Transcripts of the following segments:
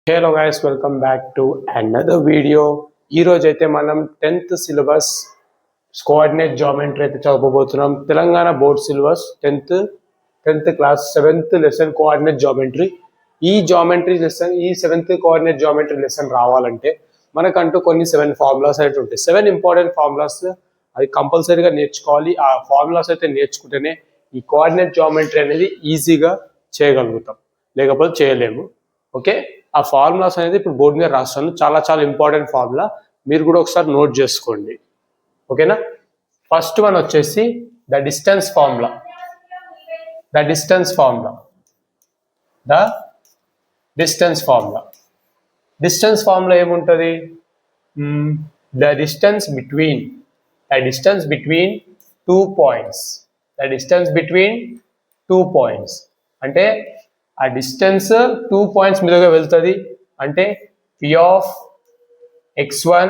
Hello guys, welcome back to another video. ఈరోజు అయితే మనం 10th సిలబస్ కోఆర్డినేట్ జామెట్రీ అయితే చదవబోతున్నాం. Telangana board syllabus 10th class 7th lesson coordinate geometry. ఈ geometry lesson, ఈ 7th కోఆర్డినేట్ జామెట్రీ లెసన్ రావాలంటే మనకంటూ కొన్ని 7 ఫార్ములాస్ అయితే ఉంటాయి. 7 ఇంపార్టెంట్ ఫార్ములాస్ అది కంపల్సరీగా నేర్చుకోవాలి. ఆ ఫార్ములాస్ అయితే నేర్చుకుంటేనే ఈ కోఆర్డినేట్ జామెట్రీ అనేది ఈజీగా చేయగలుగుతాం, లేకపోతే చేయలేము. ఓకే, ఆ ఫార్ములాస్ అనేది ఇప్పుడు బోర్డు మీద రాస్తాను. చాలా చాలా ఇంపార్టెంట్ ఫార్ములా, మీరు కూడా ఒకసారి నోట్ చేసుకోండి. ఓకేనా? ఫస్ట్ వన్ వచ్చేసి the distance formula. The distance formula distance formula ఏముంటుంది? The distance between two points. అంటే ఆ డిస్టెన్స్ 2 పాయింట్స్ మీదుగా వెళ్తుంది. అంటే P of x1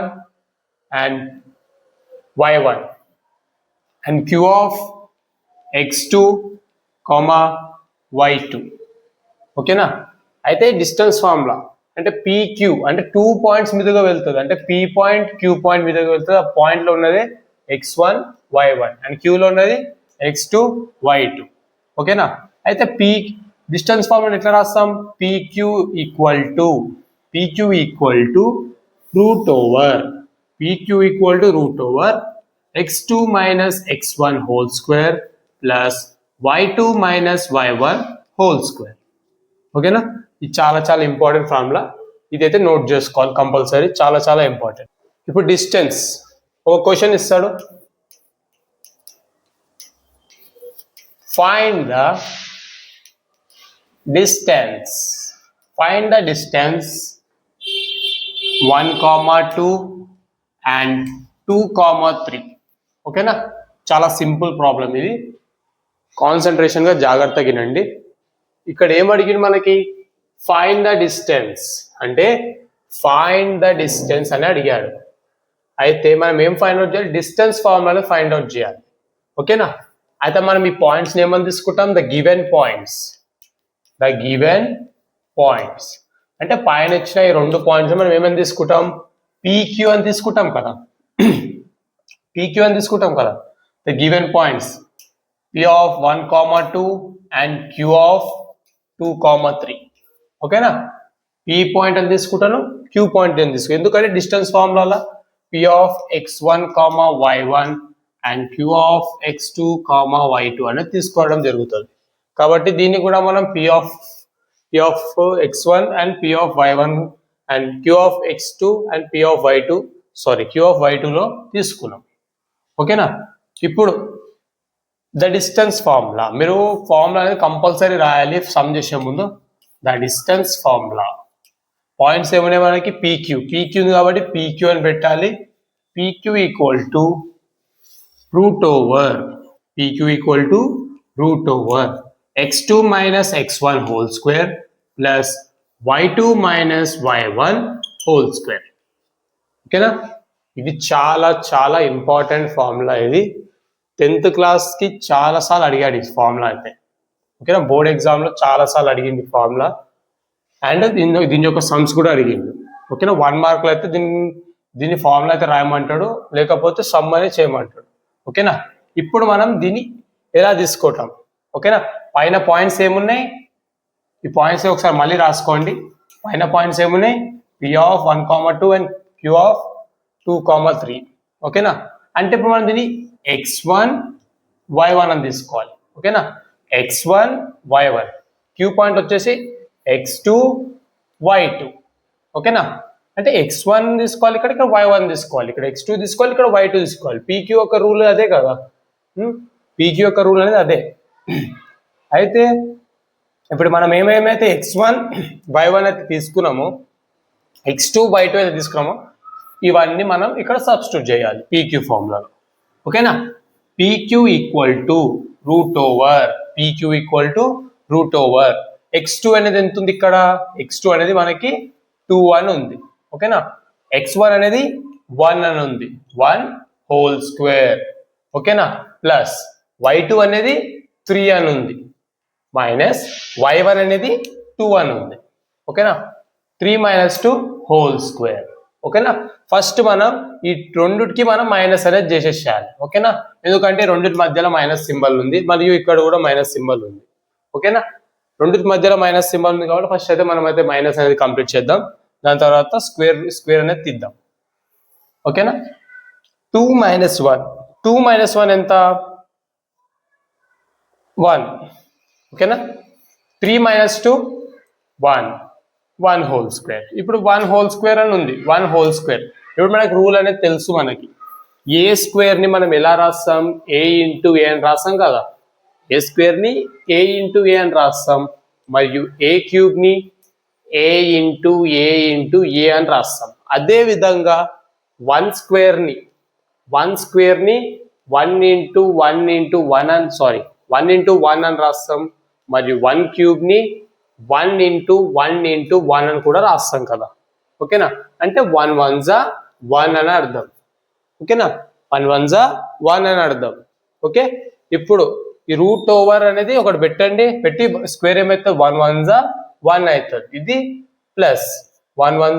and y1 and Q of x2, y2. ఓకేనా? అయితే డిస్టెన్స్ ఫార్ములా అంటే PQ అంటే 2 పాయింట్స్ మీదుగా వెళ్తుంది. అంటే P పాయింట్ Q పాయింట్ మీదుగా వెళ్తుంది. ఆ పాయింట్లో ఉన్నది x1 y1 అండ్ Qలో ఉన్నది x2 y2. ఓకేనా? అయితే డిస్టెన్స్ ఫార్ములా ఎట్లా రాస్తాం? PQ equal to root over x2 minus x1 whole square plus y2 minus y1 whole square. ఓకేనా? ఇది చాలా చాలా ఇంపార్టెంట్ ఫార్ములా. ఇదైతే నోట్ చేసుకోవాలి కంపల్సరీ, చాలా చాలా ఇంపార్టెంట్. ఇప్పుడు డిస్టెన్స్, ఒక క్వశ్చన్ ఇస్తాడు, ఫైండ్ ద distance 1, 2 and 2, 3. ఓకేనా? చాలా సింపుల్ ప్రాబ్లం ఇది, కాన్సన్ట్రేషన్గా జాగ్రత్తగా వినండి. ఇక్కడ ఏం అడిగింది మనకి? ఫైండ్ ద డిస్టెన్స్ అంటే ఫైండ్ ద డిస్టెన్స్ అని అడిగాడు. అయితే మనం ఏం ఫైండ్ అవుట్ చేయాలి? డిస్టెన్స్ ఫార్ములాలో ఫైండ్ అవుట్ చేయాలి. ఓకేనా? అయితే మనం ఈ పాయింట్స్ని ఏమని తీసుకుంటాం? ద గివెన్ పాయింట్స్ అంటే పైన ఇచ్చిన ఈ 2 పాయింట్స్ మనం ఏమని తీసుకుంటాం? PQ అని తీసుకుంటాం కదా. The given points P of 1, 2 and Q of 2, 3. ఓకేనా? P పాయింట్ అని తీసుకుంటాను, Q పాయింట్ అని తీసుకుంటాను. ఎందుకంటే distance formula P of x1, y1 and Q of x2, y2 అనేది తీసుకోవడం జరుగుతుంది. కాబట్టి దీన్ని కూడా మనం P of x1 and P of y1 and Q of x2 and Q of y2లో తీసుకున్నాం. ఓకేనా? ఇప్పుడు ద డిస్టెన్స్ ఫార్ములా, మీరు ఫార్ములా అనేది కంపల్సరీ రాయాలి సమ్ చేసే ముందు. ద డిస్టెన్స్ ఫార్ములా పాయింట్స్ ఏమన్నా మనకి PQ కాబట్టి PQ అని పెట్టాలి. PQ equal to root over x2 minus x1 whole square plus y2 minus y1 whole square. ఓకేనా? ఇది చాలా చాలా ఇంపార్టెంట్ ఫార్ములా. ఇది 10th క్లాస్కి చాలాసార్లు అడిగాడు ఈ ఫార్ములా అయితే. ఓకేనా? బోర్డ్ ఎగ్జామ్లో చాలాసార్లు అడిగింది ఫార్ములా, అండ్ దీని యొక్క సమ్స్ కూడా అడిగింది. ఓకేనా? 1 మార్కులు అయితే దీని ఫార్ములా అయితే రాయమంటాడు, లేకపోతే సమ్ అనేది చేయమంటాడు. ఓకేనా? ఇప్పుడు మనం దీన్ని ఎలా తీసుకుంటాం? ఓకేనా? పైన పాయింట్స్ ఏమున్నాయి? ఈ పాయింట్స్ ఒకసారి మళ్ళీ రాసుకోండి. పైన పాయింట్స్ ఏమున్నాయి? P of 1, 2 and Q of 2, 3. ఓకేనా? అంటే ఇప్పుడు మనం దీన్ని x1 y1 అని తీసుకోవాలి. ఓకేనా? x1 y1, Q పాయింట్ వచ్చేసి x2 y2. ఓకేనా? అంటే x1 తీసుకోవాలి, ఇక్కడ y1 తీసుకోవాలి, ఇక్కడ x2 తీసుకోవాలి, ఇక్కడ y2 తీసుకోవాలి. PQ యొక్క రూల్ అదే కదా. PQ యొక్క రూల్ అనేది అదే. అయితే ఇప్పుడు మనం ఏమేమైతే x1 y1 అయితే తీసుకున్నామో, x2 y2 అయితే తీసుకున్నామో, ఇవన్నీ మనం ఇక్కడ సబ్స్టిట్యూట్ చేయాలి PQ ఫార్ములాలో. ఓకేనా? PQ equal to root over x2 అనేది ఎంత ఉంది? ఇక్కడ x2 అనేది మనకి 2 అని ఉంది. ఓకేనా? x1 అనేది 1 అని ఉంది, 1 హోల్ స్క్వేర్. ఓకేనా? ప్లస్ y2 అనేది 3 అని ఉంది, మైనస్ y1 అనేది 2 అని ఉంది. ఓకేనా? 3 - 2 హోల్ స్క్వేర్. ఓకేనా, ఫస్ట్ మనం ఈ రెండుకి మనం మైనస్ అనేది చేసేసేయాలి. ఓకేనా, ఎందుకంటే రెండింటి మధ్యలో మైనస్ సింబల్ ఉంది మరియు ఇక్కడ కూడా మైనస్ సింబల్ ఉంది. ఓకేనా, రెండింటి మధ్యలో మైనస్ సింబల్ ఉంది కాబట్టి ఫస్ట్ అయితే మనం అయితే మైనస్ అనేది కంప్లీట్ చేద్దాం. దాని తర్వాత స్క్వేర్ అనేది తీద్దాం. ఓకేనా, 2 - 1, 2 - 1 ఎంత? 1. ఓకేనా, 3 - 2 1 హోల్ స్క్వేర్. ఇప్పుడు 1 హోల్ స్క్వేర్ అని ఉంది, 1 హోల్ స్క్వేర్. ఇప్పుడు మనకి రూల్ అనేది తెలుసు. మనకి ఏ స్క్వేర్ ని మనం ఎలా రాస్తాం? a ఇంటూ ఏ అని రాస్తాం కదా. ఏ స్క్వేర్ ని a ఇంటూ ఏ అని రాస్తాం మరియు ఏ క్యూబ్ ని a ఇంటూ ఏ అని రాస్తాం. అదే విధంగా 1 స్క్వేర్ ని 1 ఇంటూ 1 అని రాస్తాం మరియు 1 క్యూబ్ ని 1 ఇంటూ 1 అని కూడా రాస్తాం కదా. ఓకేనా, అంటే 1 1 1 అని అర్థం. ఓకేనా, 1 1 1 అని అర్థం. ఓకే, ఇప్పుడు ఈ రూట్ ఓవర్ అనేది ఒకటి పెట్టండి. పెట్టి స్క్వేర్ ఏమవుతుంది? 1 1 1 అవుతుంది. ఇది ప్లస్ 1 1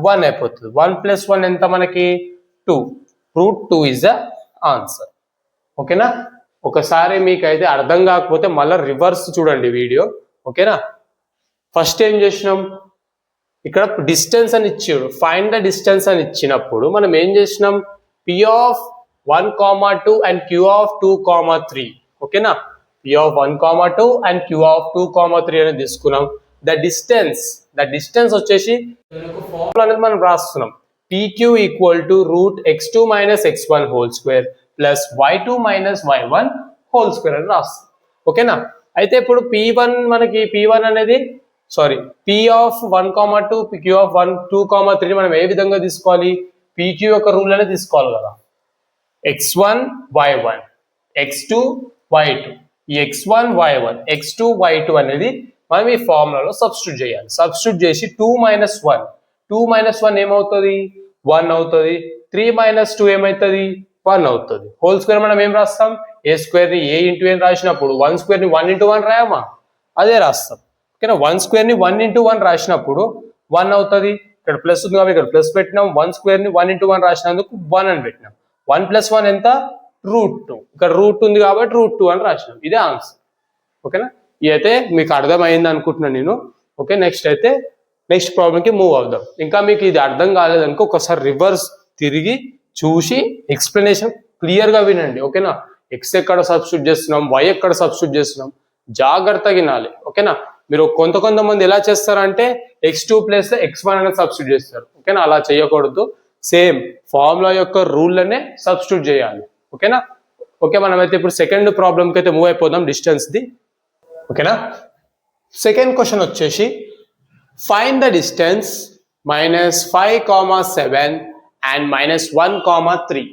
1 అయిపోతుంది. 1 + 1 ఎంత మనకి? 2. Root 2 is the answer. ఓకేనా, ఒకసారి మీకు అయితే అర్థం కాకపోతే మళ్ళీ రివర్స్ చూడండి వీడియో. ఓకేనా, ఫస్ట్ ఏం చేసినాం? ఇక్కడ డిస్టెన్స్ అని ఇచ్చాడు, ఫైండ్ ద డిస్టెన్స్ అని ఇచ్చినప్పుడు మనం ఏం చేసినాం? P of 1, 2 and Q of 2, 3. ఓకేనా, P of 1, 2 and Q of 2, 3 అనేది తీసుకున్నాం. ద డిస్టెన్స్ వచ్చేసి ఫార్ములా అనేది మనం రాస్తున్నాం. PQ = root x2 - x1 whole square plus y2 - y1 whole square అని రాస్తాం. ఓకేనా, అయితే ఇప్పుడు P1 అనేది P of 1, 2 Q of 1, 2, 3 మనం ఏ విధంగా తీసుకోవాలి? PQ యొక్క రూల్ అనేది తీసుకోవాలి కదా. x1 y1 x2 y2. ఈ x1 y1 x2 y2 అనేది మనం ఈ ఫార్ములాలో సబ్స్టిట్యూట్ చేయాలి. సబ్స్టిట్యూట్ చేసి 2 - 1 ఏమవుతుంది? 1 అవుతుంది. 3 - 2 ఏమవుతుంది? 1 అవుతుంది. హోల్ స్క్వేర్ మనం ఏం రాస్తాం? ఏ స్క్వేర్ ని a ఇంటూ ఏ రాసినప్పుడు 1 స్క్వేర్ ని 1 ఇంటూ 1 రాయమా? అదే రాస్తాం. ఓకేనా, 1 స్క్వేర్ ని 1 ఇంటూ 1 రాసినప్పుడు 1 అవుతుంది. ఇక్కడ ప్లస్ ఉంది కాబట్టి ఇక్కడ ప్లస్ పెట్టినాం. 1 స్క్వేర్ ని 1 ఇంటూ 1 రాసినందుకు 1 అని పెట్టినాం. 1 + 1 ఎంత? రూట్ 2. ఇక్కడ రూట్ ఉంది కాబట్టి రూట్ 2 అని రాసినాం. ఇదే ఆన్సర్. ఓకేనా, ఇదైతే మీకు అర్థమైంది అనుకుంటున్నాను నేను. ఓకే, నెక్స్ట్ ప్రాబ్లంకి మూవ్ అవుదాం. ఇంకా మీకు ఇది అర్థం కాలేదనుకో ఒకసారి రివర్స్ తిరిగి చూసి ఎక్స్ప్లెనేషన్ క్లియర్గా వినండి. ఓకేనా, ఎక్స్ ఎక్కడ సబ్స్టిట్యూట్ చేస్తున్నాం, వై ఎక్కడ సబ్స్టిట్యూట్ చేస్తున్నాం, జాగ్రత్తగా వినాలి. ఓకేనా, మీరు కొంతమంది ఎలా చేస్తారంటే x2 ప్లేస్ x1 అనేది సబ్స్టిట్యూట్ చేస్తారు. ఓకేనా, అలా చేయకూడదు. సేమ్ ఫార్ములా యొక్క రూల్లోనే సబ్స్టిట్యూట్ చేయాలి. ఓకేనా, ఓకే, మనమైతే ఇప్పుడు సెకండ్ ప్రాబ్లంకి అయితే మూవ్ అయిపోదాం డిస్టెన్స్ది. ఓకేనా, సెకండ్ క్వశ్చన్ వచ్చేసి ఫైండ్ ద డిస్టెన్స్ -5, 7 అండ్ -1, 3.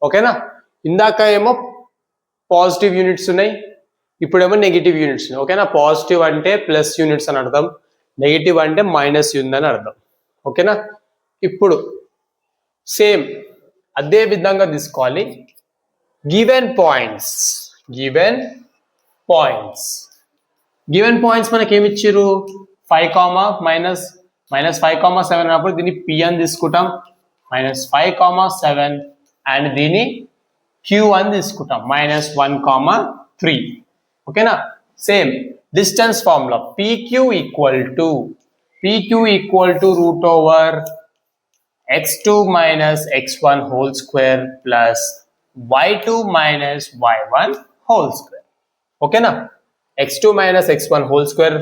ఓకేనా, ఇందాక ఏమో పాజిటివ్ యూనిట్స్ ఉన్నాయి, ఇప్పుడేమో నెగిటివ్ యూనిట్స్ ఉన్నాయి. ఓకేనా, పాజిటివ్ అంటే ప్లస్ యూనిట్స్ అని అర్థం, నెగిటివ్ అంటే మైనస్ ఉందని అర్థం. ఓకేనా, ఇప్పుడు సేమ్ అదే విధంగా తీసుకోవాలి. గివెన్ పాయింట్స్ మనకి ఏమి ఇచ్చారు? 5, -5, 7 అన్నప్పుడు దీన్ని P అని తీసుకుంటాం, -5, 7 అండ్ దీన్ని Q అని తీసుకుంటాం, -1, 3. ఓకేనా, same distance formula PQ root over x2 - x1 whole square plus y2 - y1 whole square. ఓకేనా, x2 - x1 whole square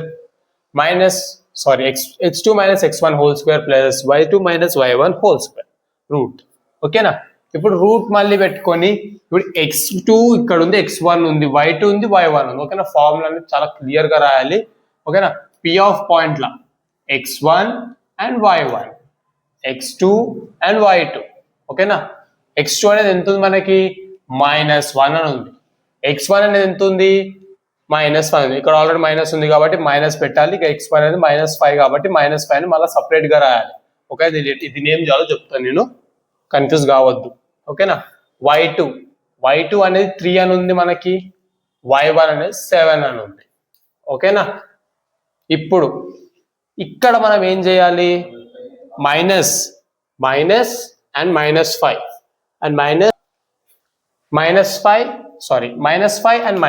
x2 - x1 whole square plus y2 - y1 whole square root. ఓకేనా, ఇప్పుడు route మళ్ళీ పెట్టుకొని ఇప్పుడు x2 ఇక్కడ ఉంది, x1 ఉంది, y2 ఉంది, y1 ఉంది. ఓకేనా, ఫార్ములా అనేది చాలా క్లియర్ గా రాయాలి. ఓకేనా, P ఆఫ్ పాయింట్ల x1 and y1 x2 and y2. ఓకేనా, x2 అనేది ఎంత ఉంది మనకి? -1 అని ఉంది. x1 అనేది ఎంత ఉంది? -1 ఉంది. ఇక్కడ ఆల్రెడీ మైనస్ ఉంది కాబట్టి మైనస్ పెట్టాలి. ఇక x1 అనేది -5 కాబట్టి -5 ని మళ్ళీ సపరేట్ గా రాయాలి. ఓకే, ఇది ఏం చేయాలో చెప్తాను నేను, కన్ఫ్యూజ్ కావద్దు. ఓకేనా, y2 అనేది 3 అని ఉంది మనకి, y1 అనేది 7 అని ఉంది. ఓకేనా, ఇప్పుడు ఇక్కడ మనం ఏం చేయాలి, minus minus and -5 and -5 and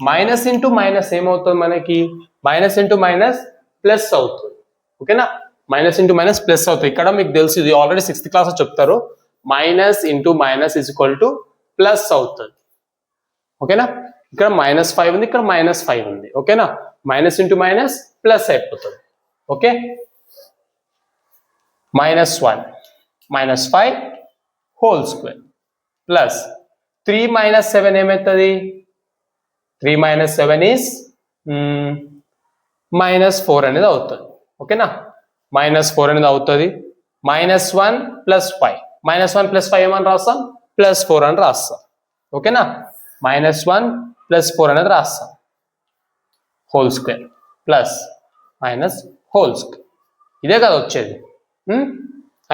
minus into minus ఏమవుతుంది మనకి, మైనస్ ఇంటూ మైనస్ ప్లస్ అవుతుంది. ఓకేనా, మైనస్ ఇంటూ మైనస్ ప్లస్ అవుతుంది. ఇక్కడ మీకు తెలుసు, ఇది ఆల్రెడీ 6th క్లాస్ లో చెప్తారు, minus into minus is equal to plus అవుతుంది. ఓకేనా, ఇక్కడ -5 ఉంది, ఇక్కడ -5 ఉంది. ఓకేనా, మైనస్ ఇంటూ మైనస్ ప్లస్ అయిపోతుంది. ఓకే, -1 -5 హోల్ స్క్వేర్ ప్లస్ 3 - 7 ఏమవుతుంది, 3 - 7 ఈస్ -4 అనేది అవుతుంది. ఓకేనా, -4 అనేది అవుతుంది. -1 + 5 -1 + 5 ఏమని రాస్తాం, +4 అని రాస్తాం. ఓకేనా, -1 + 4 అనేది రాస్తాం, whole square plus minus hole square. ఇదే కదా వచ్చేది.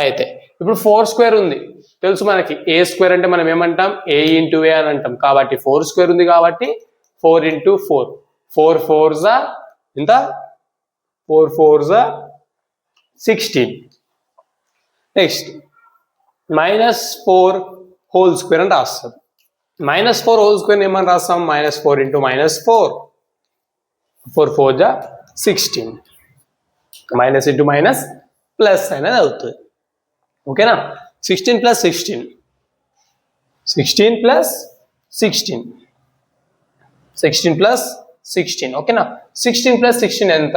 అయితే ఇప్పుడు 4 స్క్వేర్ ఉంది, తెలుసు మనకి. ఏ స్క్వేర్ అంటే మనం ఏమంటాం, a ఇంటూ a అని అంటాం. కాబట్టి 4 స్క్వేర్ ఉంది కాబట్టి 4 ఇంటూ 4, 4 4s ఎంత, 4 4s 16. నెక్స్ట్ -4 హోల్ స్క్వేర్ అని రాస్తాం. -4 హోల్ స్క్వేర్ ఏమని రాస్తాం, -4 into -4, 4 4s 16, minus into minus plus అనేది అవుతుంది. ఓకేనా, 16 + 16 16 + 16 16 + 16. ఓకేనా, 16 + 16 ఎంత,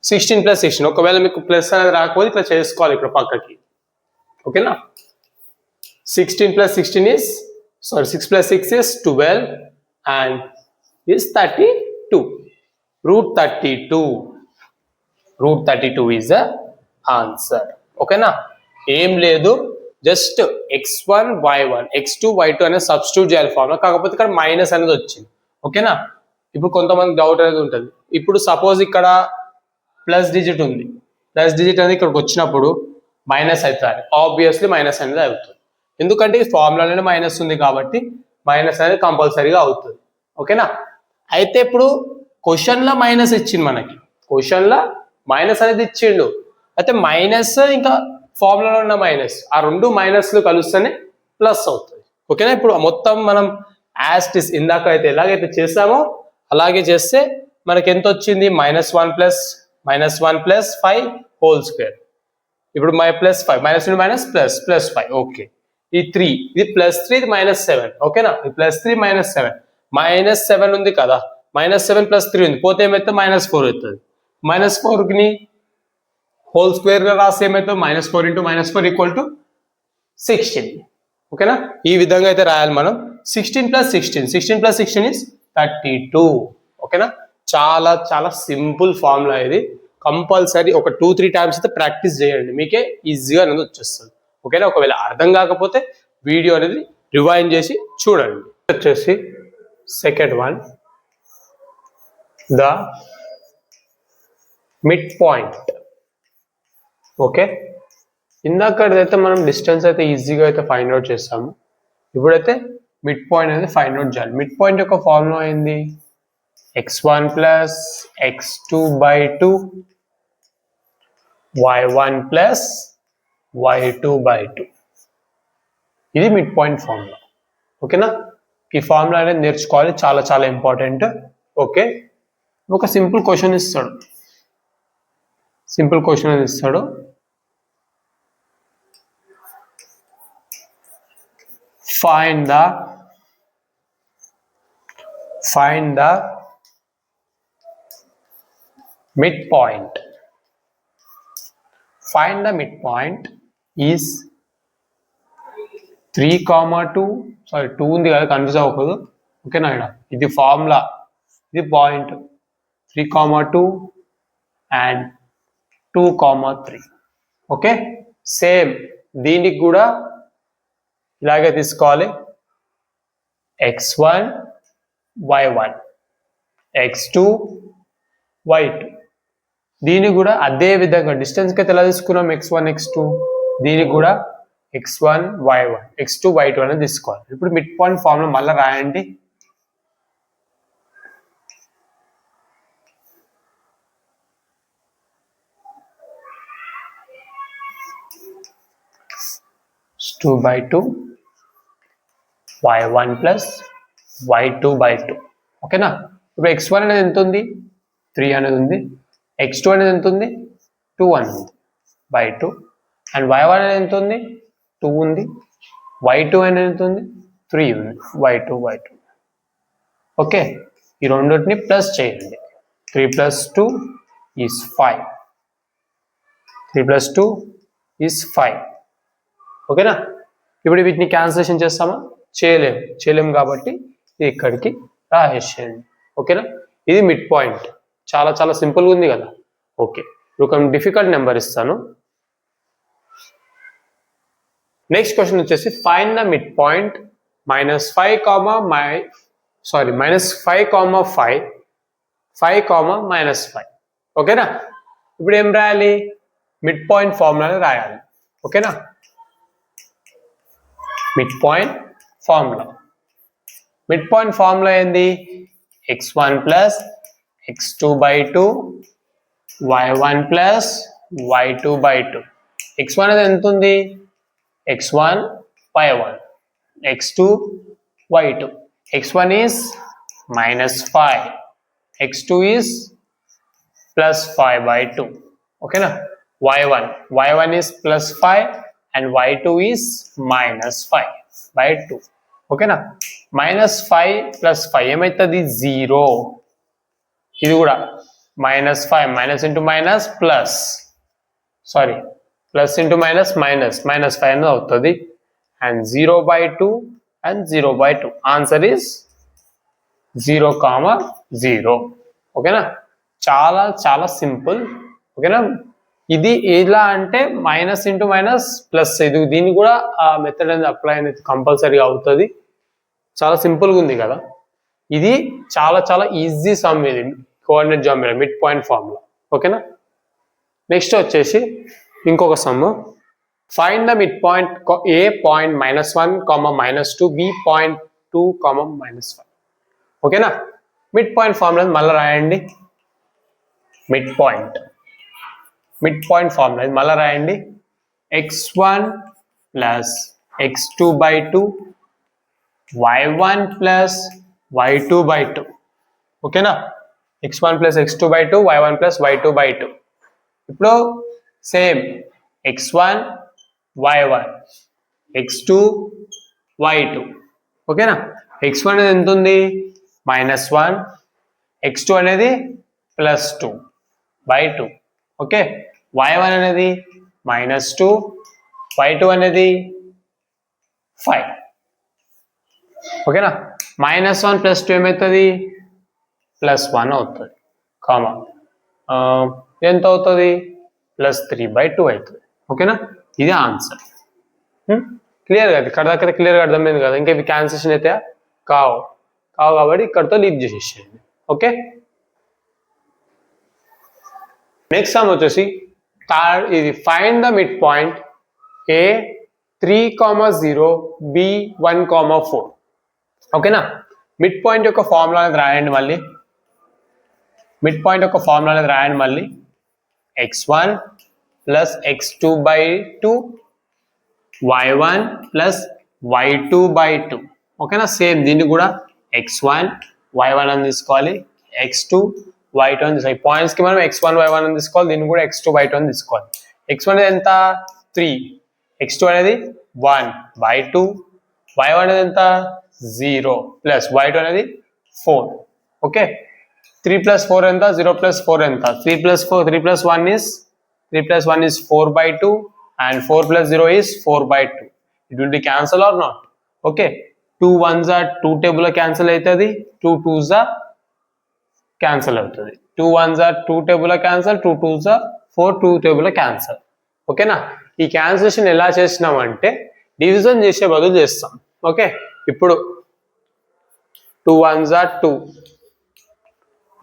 16 + 16. ఒకవేళ మీకు ప్లస్ అనేది రాకపోతే ఇట్లా చేసుకోవాలి ఇక్కడ పక్కకి. ఓకేనా, 16 + 16 is 6 + 6 is 12 and is 32. Root 32 is the answer. ఓకేనా, ఏం లేదు, just x1 y1 x2 y2 అనేది సబ్స్టిట్యూట్ చేయాలి ఫార్ములా. కాకపోతే ఇక్కడ మైనస్ అనేది వచ్చింది. ఓకేనా, ఇప్పుడు కొంతమంది డౌట్ అనేది ఉంటుంది. ఇప్పుడు సపోజ్ ఇక్కడ ప్లస్ డిజిట్ ఉంది, ప్లస్ డిజిట్ అనేది ఇక్కడికి వచ్చినప్పుడు మైనస్ అవుతుంది. ఆబ్వియస్లీ మైనస్ అనేది అవుతుంది, ఎందుకంటే ఈ ఫార్ములాలోనే మైనస్ ఉంది కాబట్టి మైనస్ అనేది కంపల్సరీగా అవుతుంది. ఓకేనా, అయితే ఇప్పుడు క్వశ్చన్లో మైనస్ ఇచ్చింది మనకి, క్వశ్చన్లో మైనస్ అనేది ఇచ్చిండు. అయితే మైనస్ ఇంకా ఫార్ములాలో ఉన్న మైనస్, ఆ రెండు మైనస్లు కలుస్తేనే ప్లస్ అవుతుంది. ఓకేనా, ఇప్పుడు మొత్తం మనం యాస్టిస్ ఇందాక అయితే ఎలాగైతే చేసామో అలాగే చేస్తే మనకి ఎంత వచ్చింది, -1 + 5 హోల్ స్క్వేర్. ఇప్పుడు +5 -5 +5. ఓకే, ఈ 3 ఇది +3, ఇది -7. ఓకేనా, ఇది +3 -7 -7 ఉంది కదా, -7 + 3 ఉంది, పోతే ఏమైతే -4 అవుతుంది. -4ని హోల్ స్క్వేర్ గా రాస్తే ఏమైతే -4 × -4 = 16. ఓకేనా, ఈ విధంగా అయితే రాయాలి మనం. 16 + 16 is 32. ఓకేనా, చాలా చాలా సింపుల్ ఫార్ములా ఇది. కంపల్సరీ ఒక 2-3 టైమ్స్ అయితే ప్రాక్టీస్ చేయండి, మీకే ఈజీగా అనేది వచ్చేస్తుంది. ఓకేనా, ఒకవేళ అర్థం కాకపోతే వీడియో అనేది రివైండ్ చేసి చూడండి. వచ్చేసి second one, the mid point. Okay, ఇందాకైతే మనం డిస్టెన్స్ అయితే ఈజీగా అయితే ఫైండ్ అవుట్ చేస్తాము. ఇప్పుడైతే మిడ్ పాయింట్ అనేది ఫైండ్ అవుట్ చేయాలి. మిడ్ పాయింట్ యొక్క ఫార్ములా ఏంది, x1 + x2/2 y1 + y2/2. ఇది మిడ్ పాయింట్ ఫార్ములా. ఓకేనా, ఈ ఫార్ములా అనేది నేర్చుకోవాలి, చాలా చాలా ఇంపార్టెంట్. ఓకే, ఒక సింపుల్ క్వశ్చన్ ఇస్తాడు, find the midpoint. Find the midpoint is 3,2. Sorry 2 ఉంది కదా, కన్ఫ్యూజ్ అవ్వకూడదు. ఓకేనా, ఇది ఫార్ములా, ఇది పాయింట్ 3,2 and 2,3. ఓకే, సేమ్ దీనికి కూడా ఇలాగే తీసుకోవాలి, x1 y1 x2 y2. దీనికి కూడా అదే విధంగా డిస్టెన్స్కి అయితే ఎలా తీసుకున్నాం, x1 x2, దీనికి కూడా x1 y1 x2 y2 అనేది తీసుకోవాలి. ఇప్పుడు మిడ్ పాయింట్ ఫార్ములా మళ్ళీ రాయండి. x2/2 y1 plus y2/2 ఓకేనా. ఇప్పుడు x1 అనేది ఎంత ఉంది, 3 అనేది ఉంది, x2 అనేది ఎంత ఉంది, 2 అని ఉంది బై 2, అండ్ y1 అనేది ఎంత ఉంది, 2 ఉంది, y2 అనేది ఎంత ఉంది, 3 ఉంది, y2/2. ఓకే, ఈ రెండింటిని ప్లస్ చేయండి. 3 + 2 is 5. 3 + 2 is 5. ఓకేనా. ఇప్పుడు వీటిని క్యాన్సిలేషన్ చేస్తామా, చేయలేము కాబట్టి ఇది ఇక్కడికి రాసేయండి. ఓకేనా, ఇది మిడ్ పాయింట్. చాలా చాలా సింపుల్గా ఉంది కదా. ఓకే, ఇప్పుడు ఒక డిఫికల్ట్ నెంబర్ ఇస్తాను. నెక్స్ట్ క్వశ్చన్ వచ్చేసి ఫైండ్ ద మిడ్ పాయింట్ -5, -5, ఓకేనా. ఇప్పుడు ఏం రాయాలి, మిడ్ పాయింట్ ఫార్ములా రాయాలి. ఓకేనా, మిడ్ పాయింట్ ఫార్ములా ఏంది, x1 plus x2/2 y1 plus y2/2. x1 అనేది ఎంత ఉంది, x1 y1, x2 y2. x1 is -5, x2 is +5/2. ఓకేనా. y1 is +5 and y2 is -5/2. ఓకేనా. -5 + 5 ఏమవుతుంది, 0. ఇది కూడా -5, -+, -5 అనేది అవుతుంది, అండ్ 0/2 and 0/2. Answer is 0, 0. ఓకేనా, చాలా చాలా సింపుల్. ఓకేనా, ఇది ఎలా అంటే -+, ఇది దీన్ని కూడా ఆ మెథడ్ అనేది అప్లై అనేది కంపల్సరీగా అవుతుంది. చాలా సింపుల్గా ఉంది కదా. ఇది చాలా చాలా ఈజీ సమ్, ఇది coordinate geometry mid point formula. ఓకేనా. నెక్స్ట్ వచ్చేసి ఇంకొక sum, find the mid point A point -1, -2, B point 2, -5. ఓకేనా. మిడ్ పాయింట్ ఫార్ములా మళ్ళీ రాయండి. మిడ్ పాయింట్ ఫార్ములా మళ్ళీ రాయండి. x1 plus x2/2 y1 plus y2/2. ఓకేనా, x1 plus x2/2 y1 plus y2/2. ఇప్పుడు same x1 y1 x2 y2. ఓకేనా, x1 అనేది ఎంత ఉంది, -1, x2 అనేది +2/2. ఓకే, y1 అనేది -2, y2 అనేది 5. ఓకేనా, -1 + 2 ఏమవుతుంది, +1 అవుతుంది, కామా ఎంత అవుతుంది, +3/2 అవుతుంది. ఓకేనా, ఇది ఆన్సర్. క్లియర్ కదా, ఇక్కడ దాకా క్లియర్గా అర్థమైంది కదా. ఇంకా ఇవి క్యాన్సిలేషన్ అయితే కావు కాబట్టి ఇక్కడతో లీవ్ చేసేసేయండి. ఓకే, నెక్స్ట్ సమ్ వచ్చేసి థర్డ్, ఇది find the mid point A 3, 0, B 1, 4. ఓకేనా, మిడ్ పాయింట్ యొక్క ఫార్ములా అనేది రాయండి మళ్ళీ. x1 plus x2/2 y1 plus y2/2. ఓకేనా, సేమ్ దీన్ని కూడా x1 y1 అని తీసుకోవాలి, x2 y2 అని తీసుకోవాలి. పాయింట్స్కి మనం x1 y1 అని తీసుకోవాలి, దీన్ని కూడా x2 y2 అని తీసుకోవాలి. x1 అనేది ఎంత, 3, x2 అనేది 1/2, y1 అనేది ఎంత, 0, ప్లస్ y2 అనేది 4. ఓకే, 3 + 4 ఎంత, 0 + 4 ఎంత, 3 + 1 is 4/2 and 4 + 0 is 4/2. It will be cancel or not? Okay, 2 1s are 2 table cancel అవుతుంది, 2 2s are cancel అవుతుంది, 2 1s are 2 table cancel, 2 2s are 4 2 table cancel. ఓకేనా, ఈ క్యాన్సిలేషన్ ఎలా చేసినామంటే డివిజన్ చేసే బదులు చేస్తాం. ఓకే, ఇప్పుడు 2 1s are 2,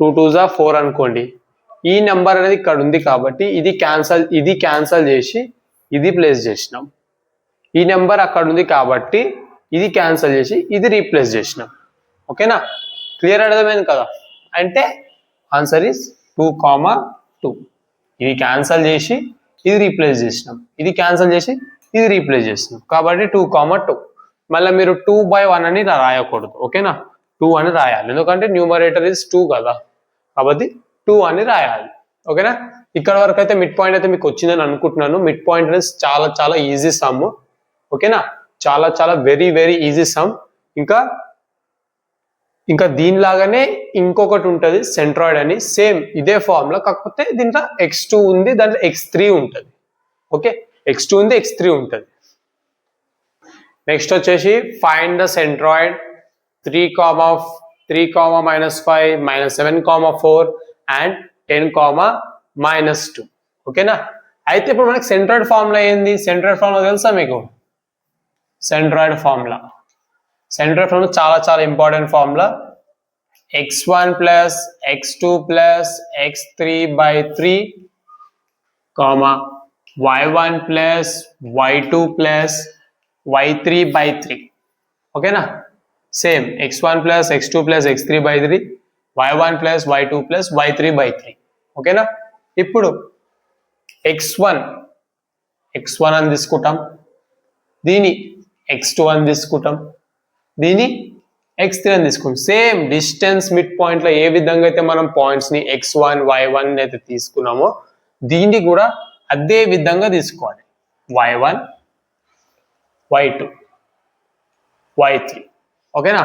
2 2s are 4 అనుకోండి. ఈ నెంబర్ అనేది ఇక్కడ ఉంది కాబట్టి ఇది క్యాన్సల్ చేసి ఇది ప్లేస్ చేసినాం. ఈ నెంబర్ అక్కడ ఉంది కాబట్టి ఇది క్యాన్సల్ చేసి ఇది రీప్లేస్ చేసినాం. ఓకేనా, క్లియర్ అర్థమైంది కదా. అంటే ఆన్సర్ ఈస్ 2, 2. ఇది క్యాన్సల్ చేసి ఇది రీప్లేస్ చేసినాం, ఇది క్యాన్సల్ చేసి ఇది రీప్లేస్ చేస్తున్నాం కాబట్టి 2, 2 మళ్ళీ మీరు 2/1 అని రాయకూడదు ఓకేనా 2 అని రాయాలి ఎందుకంటే న్యూమరేటర్ ఇస్ 2 కదా కాబట్టి 2 అని రాయాలి ఓకేనా ఇక్కడ వరకు అయితే మిడ్ పాయింట్ అయితే మీకు వచ్చిందని అనుకుంటున్నాను మిడ్ పాయింట్ అనేది చాలా చాలా ఈజీ సమ్ ఓకేనా చాలా చాలా వెరీ వెరీ ఈజీ సమ్ ఇంకా దీనిలాగానే ఇంకొకటి ఉంటుంది సెంట్రాయిడ్ అని సేమ్ ఇదే ఫార్ములా కాకపోతే దీంట్లో x2 ఉంది దాంట్లో x3 ఉంటుంది ఓకే x2 ఉంది x3 ఉంటుంది నెక్స్ట్ వచ్చేసి ఫైండ్ ద సెంట్రాయిడ్ 3, -5, -7, 4 అండ్ 10, -2 ఓకేనా అయితే ఇప్పుడు మనకి సెంట్రాయిడ్ ఫార్ములా ఏంది సెంట్రాయిడ్ ఫార్ములా తెలుసా మీకు సెంట్రాయిడ్ ఫార్ములా చాలా చాలా important formula x1 plus x2 plus x3/3 y1 plus y2 plus y3/3 ఓకేనా same x1 plus x2 plus x3/3 y1 plus y2 plus y3/3 ఓకేనా ఇప్పుడు x1 అని తీసుకుంటాం దీని x2 అని తీసుకుంటాం దీని x3 అని తీసుకుంటాం సేమ్ డిస్టెన్స్ మిడ్ పాయింట్ లో ఏ విధంగా అయితే మనం పాయింట్స్ ని x1 y1 అయితే తీసుకున్నామో దీన్ని కూడా అదే విధంగా తీసుకోవాలి y1 y2 y3 ఓకేనా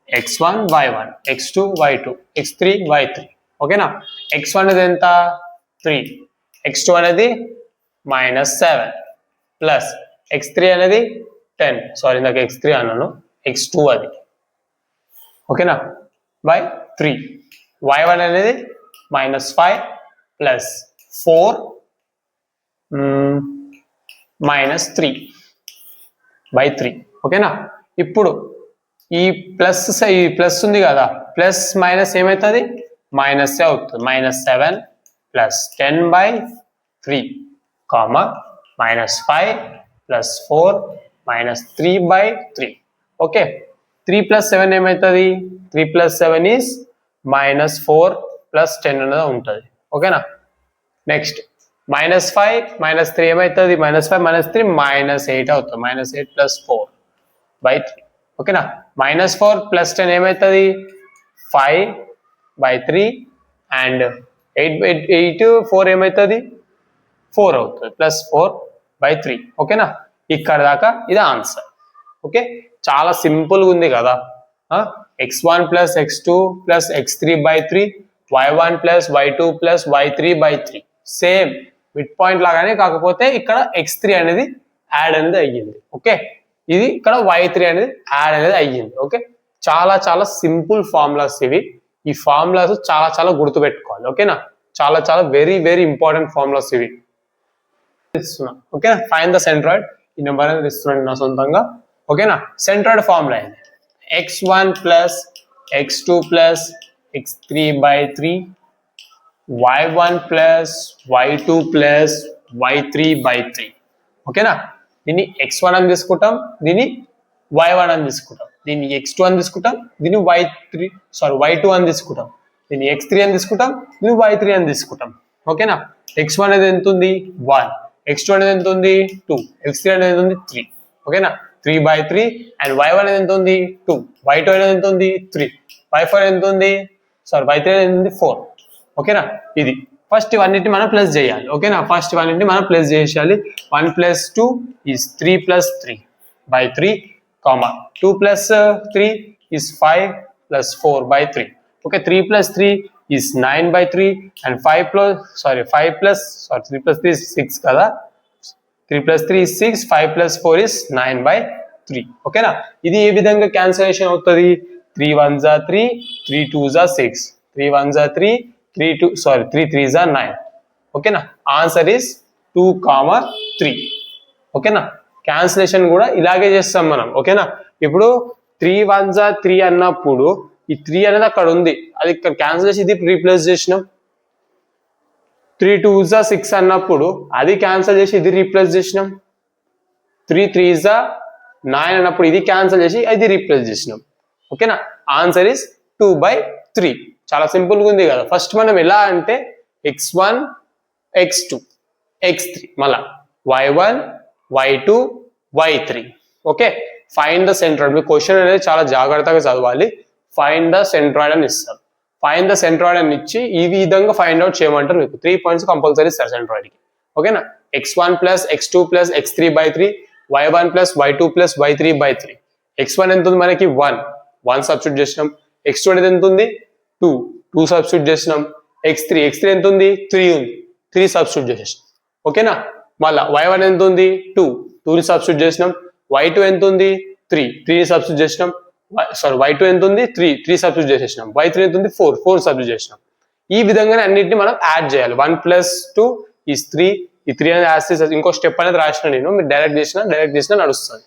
x1 y1 x2 y2 x3 y3 ఓకేనా x1 అనేది ఎంత 3 x2 అనేది -7 ప్లస్ x3 అనేది 10 సారీ నాకు x3 అన్నాను x2 అది ఓకేనా బై 3 y1 అనేది -5 ప్లస్ 4 -3/3 ఓకేనా ఇప్పుడు ఈ ప్లస్ ఉంది కదా ప్లస్ మైనస్ ఏమవుతుంది మైనస్ అవుతుంది -7 ప్లస్ 10/3 -5 ప్లస్ 4 -3/3 ఓకే 3 + 7 ఏమవుతుంది 3 + 7 ఈస్ -4 + 10 అనేది ఉంటుంది ఓకేనా నెక్స్ట్ -5 -3 ఏమవుతుంది -5 -3 -8 అవుతుంది -8 + 4/3 ఓకేనా -4 + 10 ఏమవుతుంది 5/3 అండ్ 8 4 ఏమవుతుంది 4 అవుతుంది +4/3 ఓకేనా ఇక్కడ దాకా ఇది ఆన్సర్ ఓకే చాలా సింపుల్గా ఉంది కదా x1 + x2 + x3/3 y1 + y2 + y3/3 same mid point లాగానే కాకపోతే ఇక్కడ x3 అనేది యాడ్ అనేది అయ్యింది ఓకే ఇది ఇక్కడ y3 అనేది యాడ్ అనేది అయ్యింది ఓకే చాలా చాలా సింపుల్ ఫార్ములాస్ ఇవి ఈ ఫార్ములాస్ చాలా చాలా గుర్తుపెట్టుకోవాలి ఓకేనా చాలా చాలా వెరీ వెరీ ఇంపార్టెంట్ ఫార్ములాస్ ఇవి ఓకేనా ఫైండ్ ద సెంట్రాయిడ్ ఈ నెంబర్ అనేది ఇస్తున్నాను నా సొంతంగా ఓకేనా సెంట్రాయిడ్ ఫార్ములా ఇది x1 + x2 + x3/3 y1 + y2 + y3/3 ఓకేనా దీన్ని x1 అని తీసుకుంటాం దీన్ని y1 అని తీసుకుంటాం దీన్ని x2 అని తీసుకుంటాం దీన్ని y2 అని తీసుకుంటాం దీన్ని x3 అని తీసుకుంటాం దీన్ని y3 అని తీసుకుంటాం ఓకేనా x1 అనేది ఎంత ఉంది 1 x2 అనేది ఎంత ఉంది 2 x3 అనేది ఎంత ఉంది 3 ఓకేనా 3/3 అండ్ y1 అనేది ఎంత ఉంది 2 y2 అనేది ఎంత ఉంది 3 y4 ఎంత ఉంది y3 అనేది ఎంత ఉంది 4 ఓకేనా ఇది ఫస్ట్ ఇవన్నిటిని మనం ప్లస్ చేయాలి ఓకేనా ఫస్ట్ ఇవన్నిటిని మనం ప్లస్ చేయాలి 1 + 2 is 3 + 3/3 2 + 3 is 5 + 4/3 okay 3 + 3 is 9/3 and 3 + 3 is 6 కదా 3 + 3 is 6 5 + 4 is 9/3 ఓకేనా ఇది ఏ విధంగా క్యాన్సిలేషన్ అవుతుంది 3 1s are 3 3 2s are 6 3 1s are 3 3 3s are 9 ఓకేనా ఆన్సర్ ఇస్ 2, 3 ఓకేనా క్యాన్సిలేషన్ కూడా ఇలాగే చేస్తాం మనం ఓకేనా ఇప్పుడు 3 1s are 3 అన్నప్పుడు ఈ 3 అనేది అక్కడ ఉంది అది ఇక్కడ క్యాన్సిల్ చేసి ఇది రీప్లేస్ చేసినాం 3 2s are 6 అన్నప్పుడు అది క్యాన్సిల్ చేసి ఇది రీప్లేస్ చేసినాం 3 3s are 9 అన్నప్పుడు ఇది క్యాన్సిల్ చేసి ఇది రీప్లేస్ చేసినాం ఓకేనా ఆన్సర్ ఇస్ 2/3 చాలా సింపుల్ గా ఉంది కదా ఫస్ట్ మనం ఎలా అంటే x1 x2 x3 మళ్ళా y1 y2 y3. Okay, find the centroid. Me question అనేది చాలా జాగ్రత్తగా చదవాలి. ఫైండ్ ద సెంట్రాయిడ్ అని ఇస్తారు. ఫైండ్ ద సెంట్రాయిడ్ అని ఇచ్చి ఈ విధంగా ఫైండ్ అవుట్ చేయమంటారు. మీకు 3 పాయింట్స్ కంపల్సరీ ఇస్తారు సెంట్రాయిడ్ కి. ఓకేనా, x1 plus x2 plus x3 by 3, y1 plus y2 plus y3 by 3. x1 ఎంత ఉంది మనకి 1 సబ్స్టిట్యూట్ చేసినాం. x2 అనేది ఎంత ఉంది 2 సబ్స్టిట్యూట్ చేసినాం. x3 ఎంత ఉంది 3 సబ్స్టిట్యూట్ చేసేసినాం. ఓకేనా, మళ్ళా y1 ఎంత ఉంది 2 సబ్స్టిట్యూట్ చేసినాం. y2 ఎంత ఉంది 3 సబ్స్టిట్యూట్ చేసినాం. y2 ఎంత ఉంది 3 సబ్స్టిట్యూట్ చేసేసినాం. y3 ఎంత ఉంది 4 సబ్స్టిట్యూట్ చేసినాం. ఈ విధంగానే అన్నిటిని మనం యాడ్ చేయాలి. 1 ప్లస్ 2 ఈస్ 3. ఈ 3 అనేది యాడ్ చేసి ఇంకో స్టెప్ అనేది రాసిన నేను, మీరు డైరెక్ట్ చేసినా నడుస్తుంది.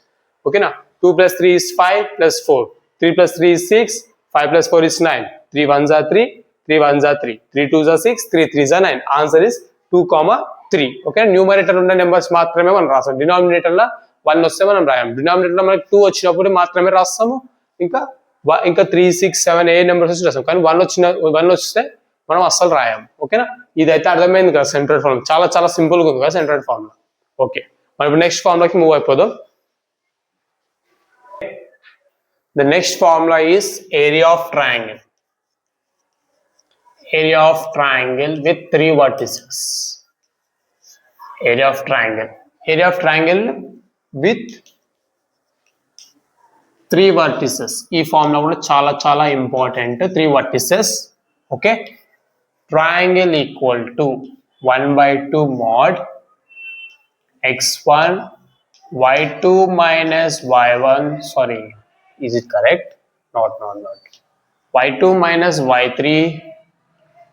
ఓకేనా, 2 plus 3 is 5 plus 4, 3 plus 3 is 6, 5 plus 4 is 9, 3 1s are 3, 3 1s are 3, 3 2s are 6, 3 3s are 9. Answer is 2, 3. Okay, numerator ఉన్న నెంబర్స్ మాత్రమే మనం రాస్తాం. డినామినేటర్ లో 1 వస్తే మనం రాయం. డినామినేటర్ లో మనకి 2 వచ్చినప్పుడు మాత్రమే రాస్తాము. ఇంకా 3 6 7 ఏ నెంబర్స్ వచ్చి రాస్తాం. కానీ 1 వస్తే మనం అస్సలు రాయాము. ఓకేనా, ఇదైతే అర్థమైంది కదా సెంట్రాయిడ్ ఫార్ములా. చాలా చాలా సింపుల్ గా ఉంది కదా సెంట్రాయిడ్ ఫార్ములా. ఓకే, మనం ఇప్పుడు నెక్స్ట్ ఫార్ములాకి మూవ్ అయిపోదాం. The next formula is area of triangle. Area of triangle with 3 vertices. Area of triangle. Area of triangle with 3 vertices. ఈ ఫార్ములా కూడా చాలా చాలా important. 3 vertices. Okay, triangle equal to 1/2 mod x1 y2 minus y1. Sorry, is it correct? Not. y2 minus y3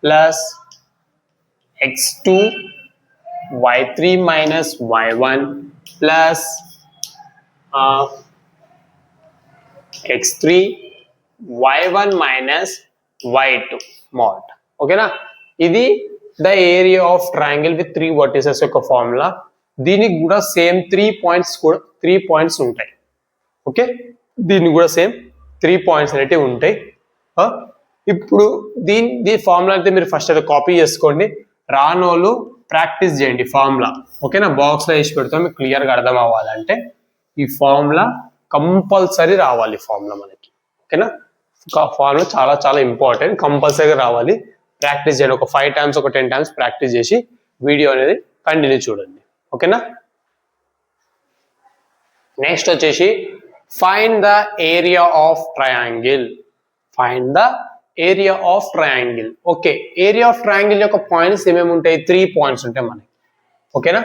plus x2 y3 minus y1 plus x3 y1 minus y2 mod. ఓకేనా, ఇది the area of triangle with 3 vertices యొక్క formula. దీనికి కూడా same 3 points ఉంటాయి. Okay, దీనికి కూడా same 3 points అనేటివి ఉంటాయి. ఇప్పుడు దీని ఫార్ములా అయితే మీరు ఫస్ట్ అయితే కాపీ చేసుకోండి. రానోళ్ళు ప్రాక్టీస్ చేయండి ఫార్ములా. ఓకేనా, బాక్స్ లో వేసి పెడతాం. మీకు క్లియర్గా అర్థం అవ్వాలంటే ఈ ఫార్ములా కంపల్సరీ రావాలి. ఫార్ములా మనకి ఓకేనా, ఫార్ములా చాలా చాలా ఇంపార్టెంట్, కంపల్సరీగా రావాలి. ప్రాక్టీస్ చేయండి. ఒక 5 times ఒక 10 times ప్రాక్టీస్ చేసి వీడియో అనేది కంటిన్యూ చూడండి. ఓకేనా, నెక్స్ట్ వచ్చేసి find the area of triangle. Find the area of triangle. Okay, area of triangle యొక్క పాయింట్స్ ఏమేమి ఉంటాయి? 3 పాయింట్స్ ఉంటాయి మనకి. ఓకేనా,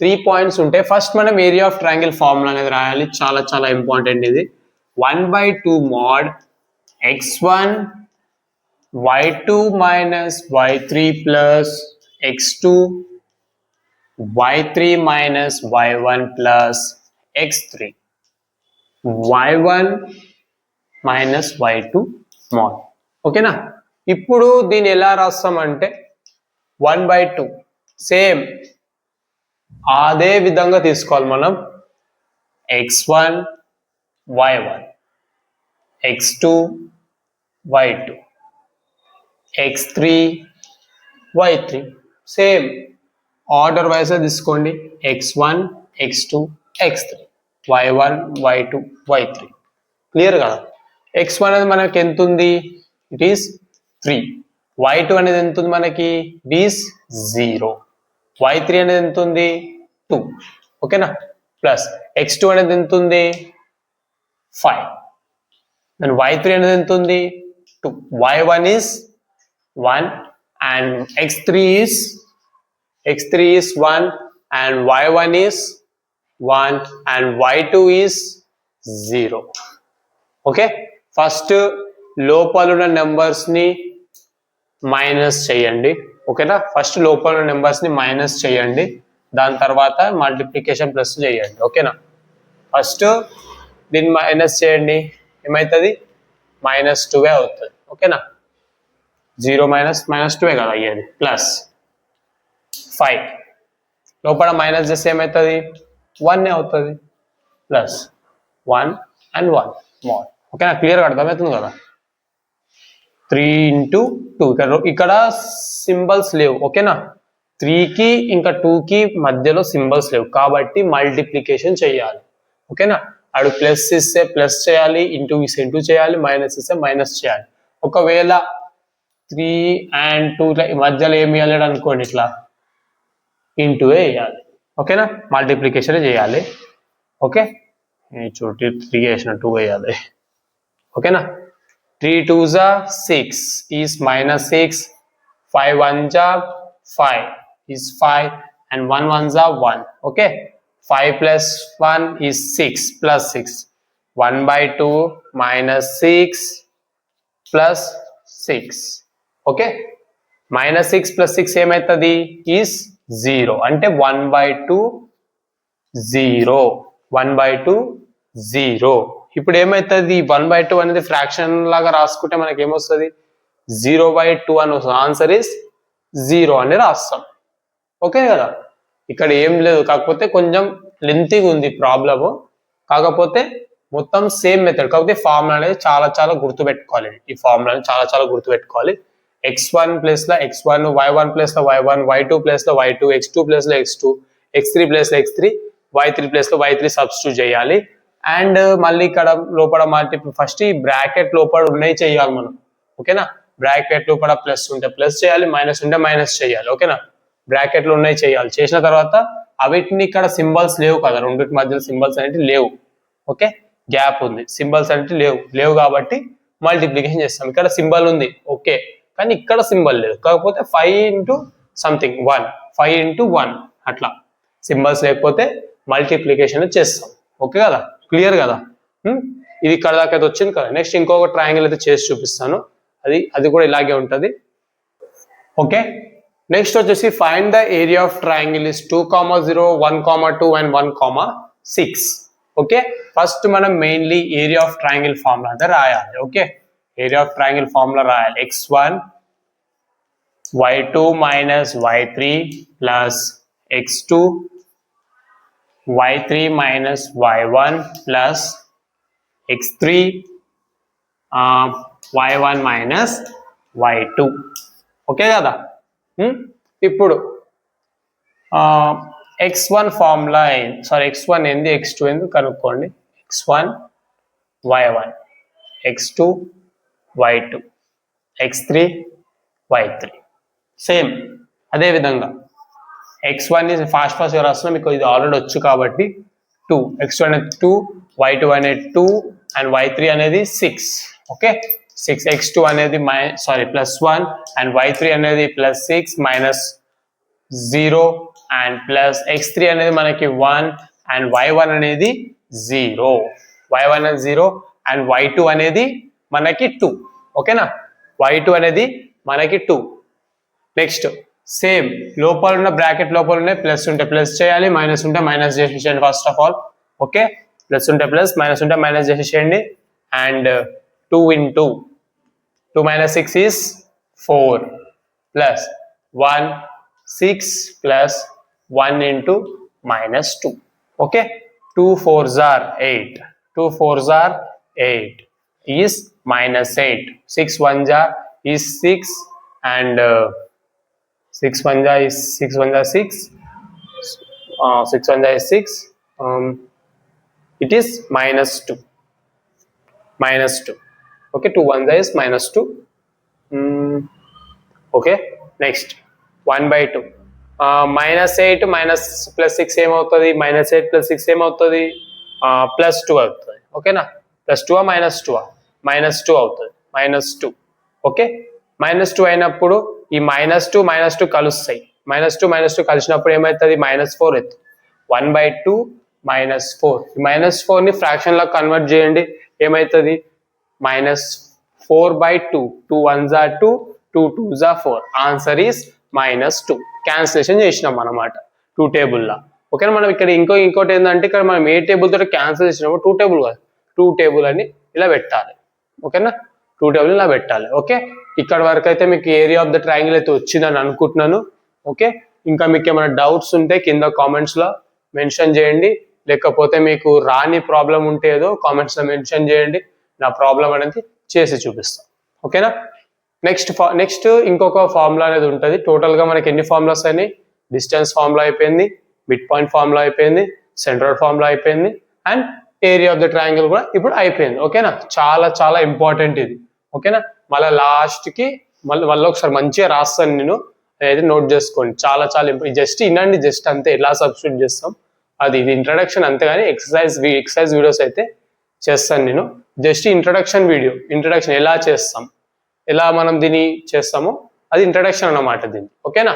3 పాయింట్స్ ఉంటాయి. ఫస్ట్ మనం ఏరియా ఆఫ్ ట్రయాంగిల్ ఫార్ములా అనేది రాయాలి. చాలా చాలా ఇంపార్టెంట్ ఇది. 1/2 mod x1 y2 minus y3 plus x2 y3 minus y1 plus x3 y1 minus y2 mod. ఓకేనా, ఇప్పుడు దీన్ని ఎలా రాస్తామంటే 1/2 సేమ్ అదే విధంగా తీసుకోవాలి మనం. x1 y1 x2 y2 x3 y3 same order wise తీసుకోండి. x1 x2 x3 y1 y2 y3. Clear కదా? x1 అనేది మనకి ఎంత ఉంది? It is 3. y2 అనేది ఎంత ఉంది మనకి? It is 0. y3 అనేది ఎంత ఉంది? 2. ఓకేనా, ప్లస్ x2 అనేది ఎంత ఉంది? 5. అండ్ y3 అనేది ఎంత ఉంది? 2. y1 is 1 and x3 is 1 and y1 is 1 and y2 is 0. Okay, first లోపల ఉన్న నెంబర్స్ ని మైనస్ చేయండి. ఓకేనా, ఫస్ట్ లోపల ఉన్న నెంబర్స్ ని మైనస్ చేయండి, దాని తర్వాత మల్టిప్లికేషన్ ప్లస్ చేయండి. ఓకేనా, ఫస్ట్ దీన్ని మైనస్ చేయండి, ఏమవుతుంది? -2 అవుతుంది. ఓకేనా, 0 - 2 కదా అయ్యేది. ప్లస్ 5 లోపల మైనస్ చేస్తే ఏమవుతుంది? 1 అవుతుంది. Plus 1 and 1 more. ఓకేనా, క్లియర్గా అర్థమవుతుంది కదా? 3 into 2 ఇక్కడ సింబల్స్ లేవు. ఓకేనా, 3కి ఇంకా 2కి మధ్యలో సింబల్స్ లేవు కాబట్టి మల్టిప్లికేషన్ చేయాలి. ఓకేనా? అడు ప్లస్ ఇస్తే ప్లస్ చేయాలి, ఇంటూ ఇస్తే ఇంటూ చేయాలి, మైనస్ ఇస్తే మైనస్ చేయాలి. ఒకవేళ 3 and 2 మధ్యలో ఏమి వేయాలి అనుకోండి, ఇట్లా ఇంటూ వేయాలి. ఓకేనా? మల్టిప్లికేషన్ చేయాలి. ఓకే, చూడండి 3 వేసిన 2 వేయాలి. ఓకేనా? 3 2s are 6 is minus 6, 5 1s are 5 is 5, and 1 1s are 1. Okay, 5 plus 1 is 6 plus 6. 1 by 2 minus 6 plus 6. Okay, minus 6 plus 6 ఏమైతుంది is 0. అంటే 1 by 2 0. 1 by 2 0. ఇప్పుడు ఏమైతుంది 1 by 2 అనేది ఫ్రాక్షన్ లాగా రాసుకుంటే మనకి ఏమొస్తుంది 0 by 2 అని వస్తుంది. ఆన్సర్ ఇస్ 0 అని రాస్తాం. ఓకే కదా? ఇక్కడ ఏం లేదు, కాకపోతే కొంచెం లెంతీగా ఉంది ప్రాబ్లము. కాకపోతే మొత్తం సేమ్ మెథడ్, కాకపోతే ఫార్ములా అనేది చాలా చాలా గుర్తుపెట్టుకోవాలి. ఈ ఫార్ములాని చాలా చాలా గుర్తుపెట్టుకోవాలి. x1 ప్లేస్ లో x1, y1 ప్లేస్ లో y1, y2 ప్లేస్ లో y2, x2 ప్లేస్ లో x2, x3 ప్లేస్ లో x3, y3 ప్లేస్ లో y3 సబ్స్టిట్యూట్ చేయాలి. అండ్ మళ్ళీ ఇక్కడ లోపల ఫస్ట్ ఈ బ్రాకెట్ లోపల ఉన్నాయి చేయాలి మనం. ఓకేనా? బ్రాకెట్ లోపల ప్లస్ ఉంటే ప్లస్ చేయాలి, మైనస్ ఉంటే మైనస్ చేయాలి. ఓకేనా? బ్రాకెట్లు ఉన్నాయి చేయాలి. చేసిన తర్వాత అవిటిని ఇక్కడ సింబల్స్ లేవు కదా, రెండింటి మధ్యలో సింబల్స్ అనేవి లేవు. ఓకే, గ్యాప్ ఉంది, సింబల్స్ అనేవి లేవు కాబట్టి మల్టిప్లికేషన్ చేస్తాం. ఇక్కడ సింబల్ ఉంది ఓకే, కానీ ఇక్కడ సింబల్ లేదు. కాకపోతే 5 into సంథింగ్ 1, 5 into 1 అట్లా సింబల్స్ లేకపోతే మల్టిప్లికేషన్ చేస్తాం. ఓకే కదా? క్లియర్ కదా? ఇది ఇక్కడ దాకా అయితే వచ్చింది కదా. నెక్స్ట్ ఇంకొక ట్రయాంగిల్ అయితే చేసి చూపిస్తాను, అది కూడా ఇలాగే ఉంటుంది. ఓకే, నెక్స్ట్ వచ్చేసి find the area of triangle is 2, 0, 1, 2 and 1, 6. Okay, first మనం mainly area of triangle formula అయితే రాయాలి. Okay, area of triangle formula రాయాలి. x1 y2 minus y3 plus x2 y3 minus y1 plus x3 y1 minus y2. Okay కదా? ఇప్పుడు x1 formula x1 ఏంది, x2 ఏంది కనుక్కోండి. x1 y1, x2 y2, x3 y3. Same అదే విధంగా x1 is fast రాస్తున్నాం, మీకు ఇది ఆల్రెడీ వచ్చు కాబట్టి 2, x2 అనేది 2, y2 అనేది 2 అండ్ y3 అనేది 6. ఓకే, 6, x2 అనేది ప్లస్ 1 అండ్ y3 అనేది plus 6 minus 0 and plus x3 అనేది మనకి 1 అండ్ y1 అనేది 0. y1 అనేది 0 అండ్ y2 అనేది మనకి 2. ఓకేనా? y2 అనేది మనకి 2. నెక్స్ట్ సేమ్ లోపల ఉన్న బ్రాకెట్ లోపల ఉన్న ప్లస్ ఉంటే ప్లస్ చేయాలి, మైనస్ ఉంటే మైనస్ చేసేయండి first of all. Okay, plus ఉంటే ప్లస్, మైనస్ ఉంటే మైనస్ చేసేయండి. And 2 into 2 minus 6 is 4 plus 1, 6 plus 1 into minus 2. Okay, 2 4s are 8, 2 4s are 8 is minus 8, 6 1s are is 6 and 6 1s are is 6 1s are 6, 6 1s are is 6, it is minus 2. Okay, 2 1s are is minus 2. Okay, next 1 by 2, minus 8 minus plus 6 ఏమవుతుంది, minus 8 plus 6 ఏమవుతుంది, plus 2 అవుతుంది. ఓకేనా? plus 2 minus 2 minus 2 అవుతుంది, minus 2. Okay, minus 2 అయినప్పుడు ఈ minus 2 కలుస్తాయి. minus 2 కలిసినప్పుడు ఏమవుతుంది, minus 4 అవుతుంది. 1 by 2 minus 4, ఈ minus 4ని ఫ్రాక్షన్ లా కన్వర్ట్ చేయండి, ఏమవుతుంది minus 4 by 2, 2 1s are 2, 2 2s are 4. Answer is minus 2. Cancellation చేసినాం అన్నమాట 2 టేబుల్ లా. ఓకేనా? మనం ఇక్కడ ఇంకోటి ఏంటంటే ఇక్కడ మనం ఏ టేబుల్ తోటి క్యాన్సిల్ చేసినామో 2 టేబుల్ కాదు, 2 టేబుల్ అని ఇలా పెట్టాలి. ఓకేనా? 2 టేబుల్ ఇలా పెట్టాలి. ఓకే, ఇక్కడ వరకు అయితే మీకు ఏరియా ఆఫ్ ద ట్రయాంగిల్ అయితే వచ్చిందని అనుకుంటున్నాను. ఓకే, ఇంకా మీకు ఏమైనా డౌట్స్ ఉంటే కింద కామెంట్స్ లో మెన్షన్ చేయండి, లేకపోతే మీకు రాని ప్రాబ్లం ఉంటే ఏదో కామెంట్స్ లో మెన్షన్ చేయండి, నా ప్రాబ్లం అనేది చేసి చూపిస్తాం. ఓకేనా? నెక్స్ట్ ఇంకొక ఫార్ములా అనేది ఉంటుంది. టోటల్ గా మనకి ఎన్ని ఫార్ములాస్ అయినాయి, డిస్టెన్స్ ఫార్ములా అయిపోయింది, మిడ్ పాయింట్ ఫార్ములా అయిపోయింది, సెంట్రాయిడ్ ఫార్ములా అయిపోయింది, and area of the triangle కూడా ఇప్పుడు అయిపోయింది. ఓకేనా, చాలా చాలా ఇంపార్టెంట్ ఇది. ఓకేనా, మళ్ళీ లాస్ట్కి మళ్ళీ ఒకసారి మంచిగా రాస్తాను నేను, అయితే నోట్ చేసుకోండి. చాలా చాలా జస్ట్ వినండి, జస్ట్ అంతే ఎలా సబ్స్టిట్యూట్ చేస్తాం అది. ఇది ఇంట్రడక్షన్ అంతేగాని ఎక్సర్సైజ్ వీడియోస్ అయితే చేస్తాను నేను. జస్ట్ ఇంట్రడక్షన్ వీడియో, ఇంట్రడక్షన్ ఎలా చేస్తాం, ఎలా మనం దీన్ని చేస్తామో అది ఇంట్రడక్షన్ అన్నమాట దీన్ని. ఓకేనా,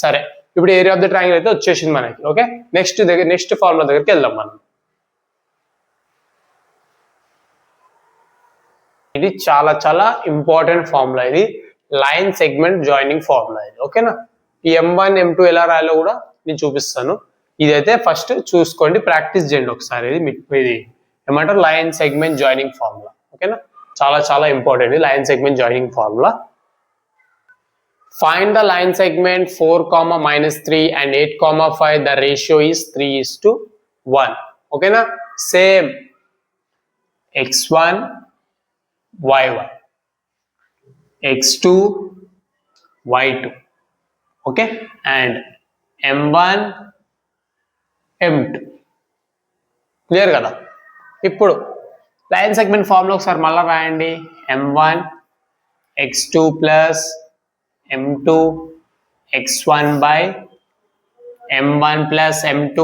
సరే ఇప్పుడు ఏరియా ఆఫ్ ద ట్రయాంగిల్ అయితే వచ్చేసింది మనకి. ఓకే, నెక్స్ట్ ఫార్ములా దగ్గరికి వెళ్దాం మనం. ఇది చాలా చాలా ఇంపార్టెంట్ ఫార్ములా, ఇది లైన్ సెగ్మెంట్ జాయినింగ్ ఫార్ములా ఇది. ఓకేనా, ఈ M1 M2 ఎలా రాయాలో కూడా నేను చూపిస్తాను. ఇదైతే ఫస్ట్ చూసుకోండి, ప్రాక్టీస్ చేయండి ఒకసారి. ఇది ఏమంటారు, లైన్ సెగ్మెంట్ జాయినింగ్ ఫార్ములా. ఓకేనా, చాలా చాలా important line segment joining formula. Find the line segment 4, -3 and 8, 5. The ratio is 3:1. ఓకేనా, same x1 y1 x2 y2. Okay, and M1 M2. Clear కదా? ఇప్పుడు లైన్ సెగ్మెంట్ ఫార్ములా ఒకసారి మళ్ళీ రాయండి. M1 x2 plus M2 x1 by M1 plus M2,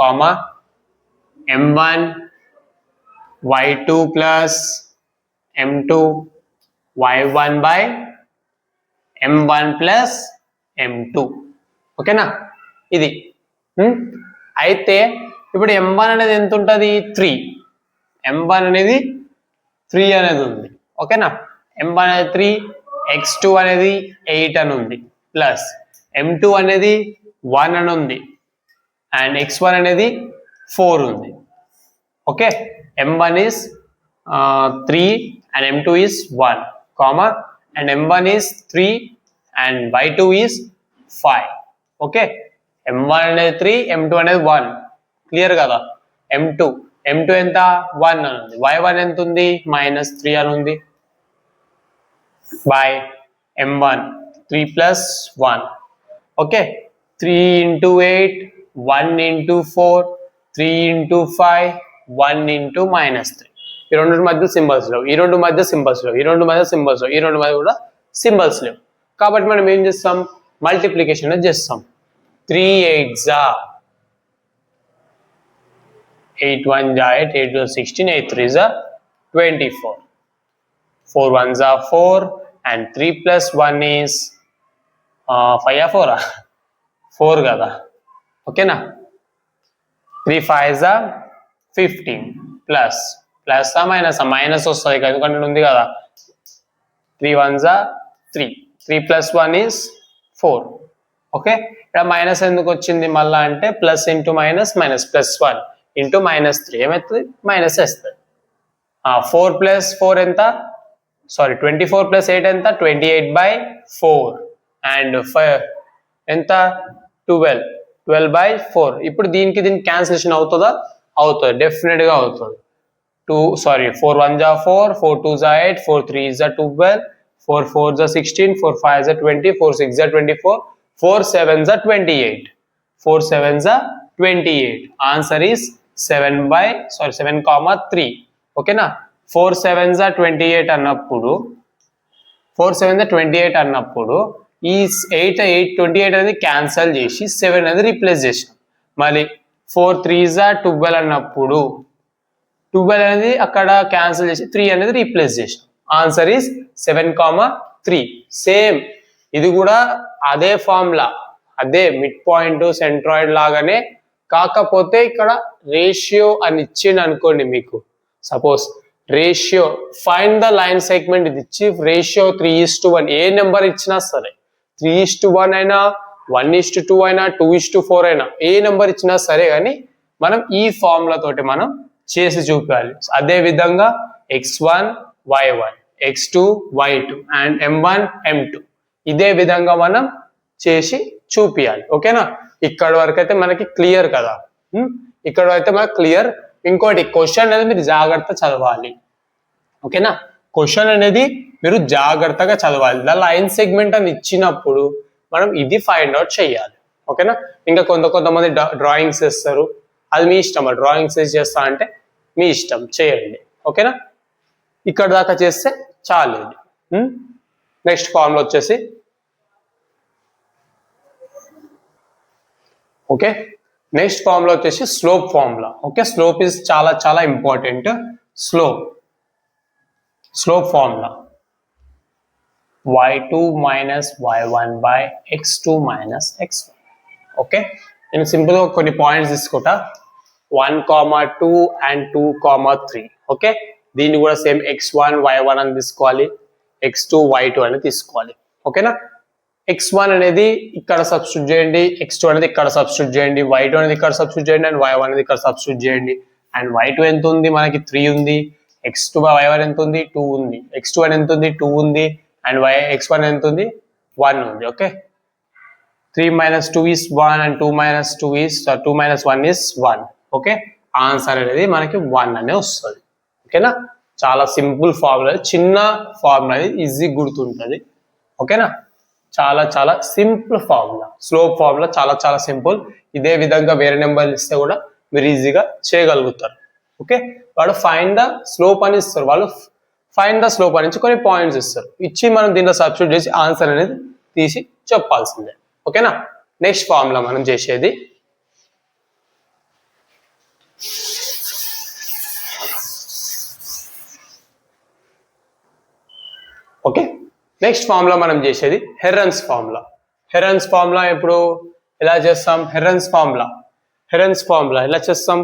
comma M1 y2 plus M2 y1 by M1 plus M2. ఓకేనా, ఇది అయితే ఇప్పుడు M1 అనేది ఎంత ఉంటుంది, 3. M1 అనేది 3 అనేది ఉంది. ఓకేనా, M1 అనేది 3, x2 అనేది 8 అని ఉంది, ప్లస్ M2 అనేది 1 అని ఉంది, అండ్ x1 అనేది 4 ఉంది. Okay, M1 is 3 and M2 is 1, comma, and M1 is 3 and y2 is 5. Okay, M1 అనేది 3, M2 అనేది 1. క్లియర్ కదా? M2 ఎంత 1 అని ఉంది, y1 ఎంత ఉంది -3 అని ఉంది, by M1 3 plus 1. Okay, 3 into 8, 1 into 4, 3 into 5, 1 into -3. ఈ రెండు మధ్య సింబల్స్ లేవు, ఈ రెండు మధ్య సింబల్స్ లేవు, ఈ రెండు మధ్య సింబల్స్ లేవు, ఈ రెండు మధ్య కూడా సింబల్స్ లేవు. కాబట్టి మనం ఏం చేస్తాం, మల్టిప్లికేషన్ చేస్తాం. 3 8s 8 1 8, 8 2 16, 8 3s 24, 4 1s 4, and 3 plus 1 is 5 4 4 కదా? ఓకేనా, 3 5s 15, ప్లస్ మైనస్ వస్తుంది కదా, ఎందుకంటే ఉంది కదా. 3 1s 3, 3 plus 1 is 4. ఓకే, ఇక్కడ మైనస్ ఎందుకు వచ్చింది మళ్ళా అంటే, plus into minus plus 1 into -3 ఏమవుతుంది, మైనస్ వేస్తుంది. 4 plus 4 ఎంత, 24 plus 8 ఎంత, 28/4, అండ్ 5 ఎంత, 12/4. ఇప్పుడు దీనికి క్యాన్సిలేషన్ అవుతుందా? అవుతుంది, డెఫినెట్ గా అవుతుంది. 4 1s 4, 4 2s 8, 4 3s 12, 4 4s 16, 4 5s 20, 4 6s 24, 4 7s 28, 4 7s 28. Answer is 7/3. ఓకేనా, 4 7s 28 అన్నప్పుడు, 4 7s 28 అన్నప్పుడు ఈ 28 అనేది క్యాన్సల్ చేసి 7 అనేది రీప్లేస్ చేసాం. మళ్ళీ 4 3s 12 అన్నప్పుడు 12 అనేది అక్కడ క్యాన్సల్ చేసి 3 అనేది రీప్లేస్ చేసాం. Answer is 7,3. సేమ్ ఇది కూడా అదే ఫార్ములా, అదే మిడ్ పాయింట్ సెంట్రాయిడ్ లాగానే, కాకపోతే ఇక్కడ రేషియో అని ఇచ్చింది అనుకోండి. మీకు suppose ratio find the line segment ఇది ఇచ్చి రేషియో 3:1 ఏ నెంబర్ ఇచ్చినా సరే, 3:1 అయినా, 1:2 అయినా, 2:4 అయినా, ఏ నెంబర్ ఇచ్చినా సరే కానీ మనం ఈ ఫార్ములా తోటి మనం చేసి చూపించాలి. అదే విధంగా x1 y1, x2 y2 and m1 m2 ఇదే విధంగా మనం చేసి చూపించాలి. ఓకేనా, ఇక్కడ వరకు అయితే మనకి క్లియర్ కదా, ఇక్కడ అయితే మనకి క్లియర్. ఇంకోటి క్వశ్చన్ అనేది మీరు జాగ్రత్త చదవాలి. ఓకేనా, క్వశ్చన్ అనేది మీరు జాగ్రత్తగా చదవాలి. ద లైన్ సెగ్మెంట్ అని ఇచ్చినప్పుడు మనం ఇది ఫైండ్ అవుట్ చేయాలి. ఓకేనా. ఇంకా కొంతమంది డ్రాయింగ్స్ వేస్తారు, అది మీ ఇష్టం. డ్రాయింగ్స్ వేసి చేస్తా అంటే మీ ఇష్టం, చేయండి. ఓకేనా, ఇక్కడ దాకా చేస్తే చాలు. నెక్స్ట్ ఫార్ములా వచ్చేసి ఓకే, నెక్స్ట్ ఫార్ములా వచ్చేసి slope formula. Okay, slope is చాలా చాలా important. Slope formula y2 minus y1 by x2 minus x1. Okay, నేను సింపుల్ గా కొన్ని పాయింట్స్ తీసుకుంటా, 1,2 and 2,3. ఓకే, దీన్ని కూడా సేమ్ x1 y1 అని తీసుకోవాలి, x2 y2 అని తీసుకోవాలి. ఓకేనా, x1 అనేది ఇక్కడ సబ్స్టిట్యూట్ చేయండి, x2 అనేది ఇక్కడ సబ్స్టిట్యూట్ చేయండి, y2 అనేది ఇక్కడ సబ్స్టిట్యూట్ చేయండి, అండ్ y1 అనేది ఇక్కడ సబ్స్టిట్యూట్ చేయండి. అండ్ y2 ఎంత ఉంది మనకి 3 ఉంది, x2 y1 ఎంత ఉంది 2 ఉంది, x2 ఎంత ఉంది 2 ఉంది, అండ్ x1 ఎంత ఉంది 1 ఉంది. Okay, 3 minus 2 is 1 and 2 minus 2 is 2 minus 1 is 1. Okay, answer అనేది మనకి 1 అనే వస్తుంది. ఓకేనా, చాలా సింపుల్ ఫార్ములా, చిన్న ఫార్ములా, ఈజీ గుర్తుంటుంది. ఓకేనా, చాలా చాలా సింపుల్ ఫార్ములా, స్లోప్ ఫార్ములా చాలా చాలా సింపుల్. ఇదే విధంగా వేరే నెంబర్లు ఇస్తే కూడా మీరు ఈజీగా చేయగలుగుతారు. ఓకే, వాడు ఫైండ్ ద స్లోప్ అని ఇస్తారు, వాళ్ళు ఫైండ్ ద స్లోప్ అని కొన్ని పాయింట్స్ ఇస్తారు, ఇచ్చి మనం దీంట్లో సబ్స్టిట్యూట్ చేసి ఆన్సర్ అనేది తీసి చెప్పాల్సిందే. ఓకేనా, నెక్స్ట్ ఫార్ములా మనం చేసేది ఓకే, నెక్స్ట్ ఫార్ములా మనం చేసేది హెర్రన్స్ ఫార్ములా. హెర్రన్స్ ఫార్ములా ఇప్పుడు ఎలా చేస్తాం? హెర్రన్స్ ఫార్ములా ఎలా చేస్తాం?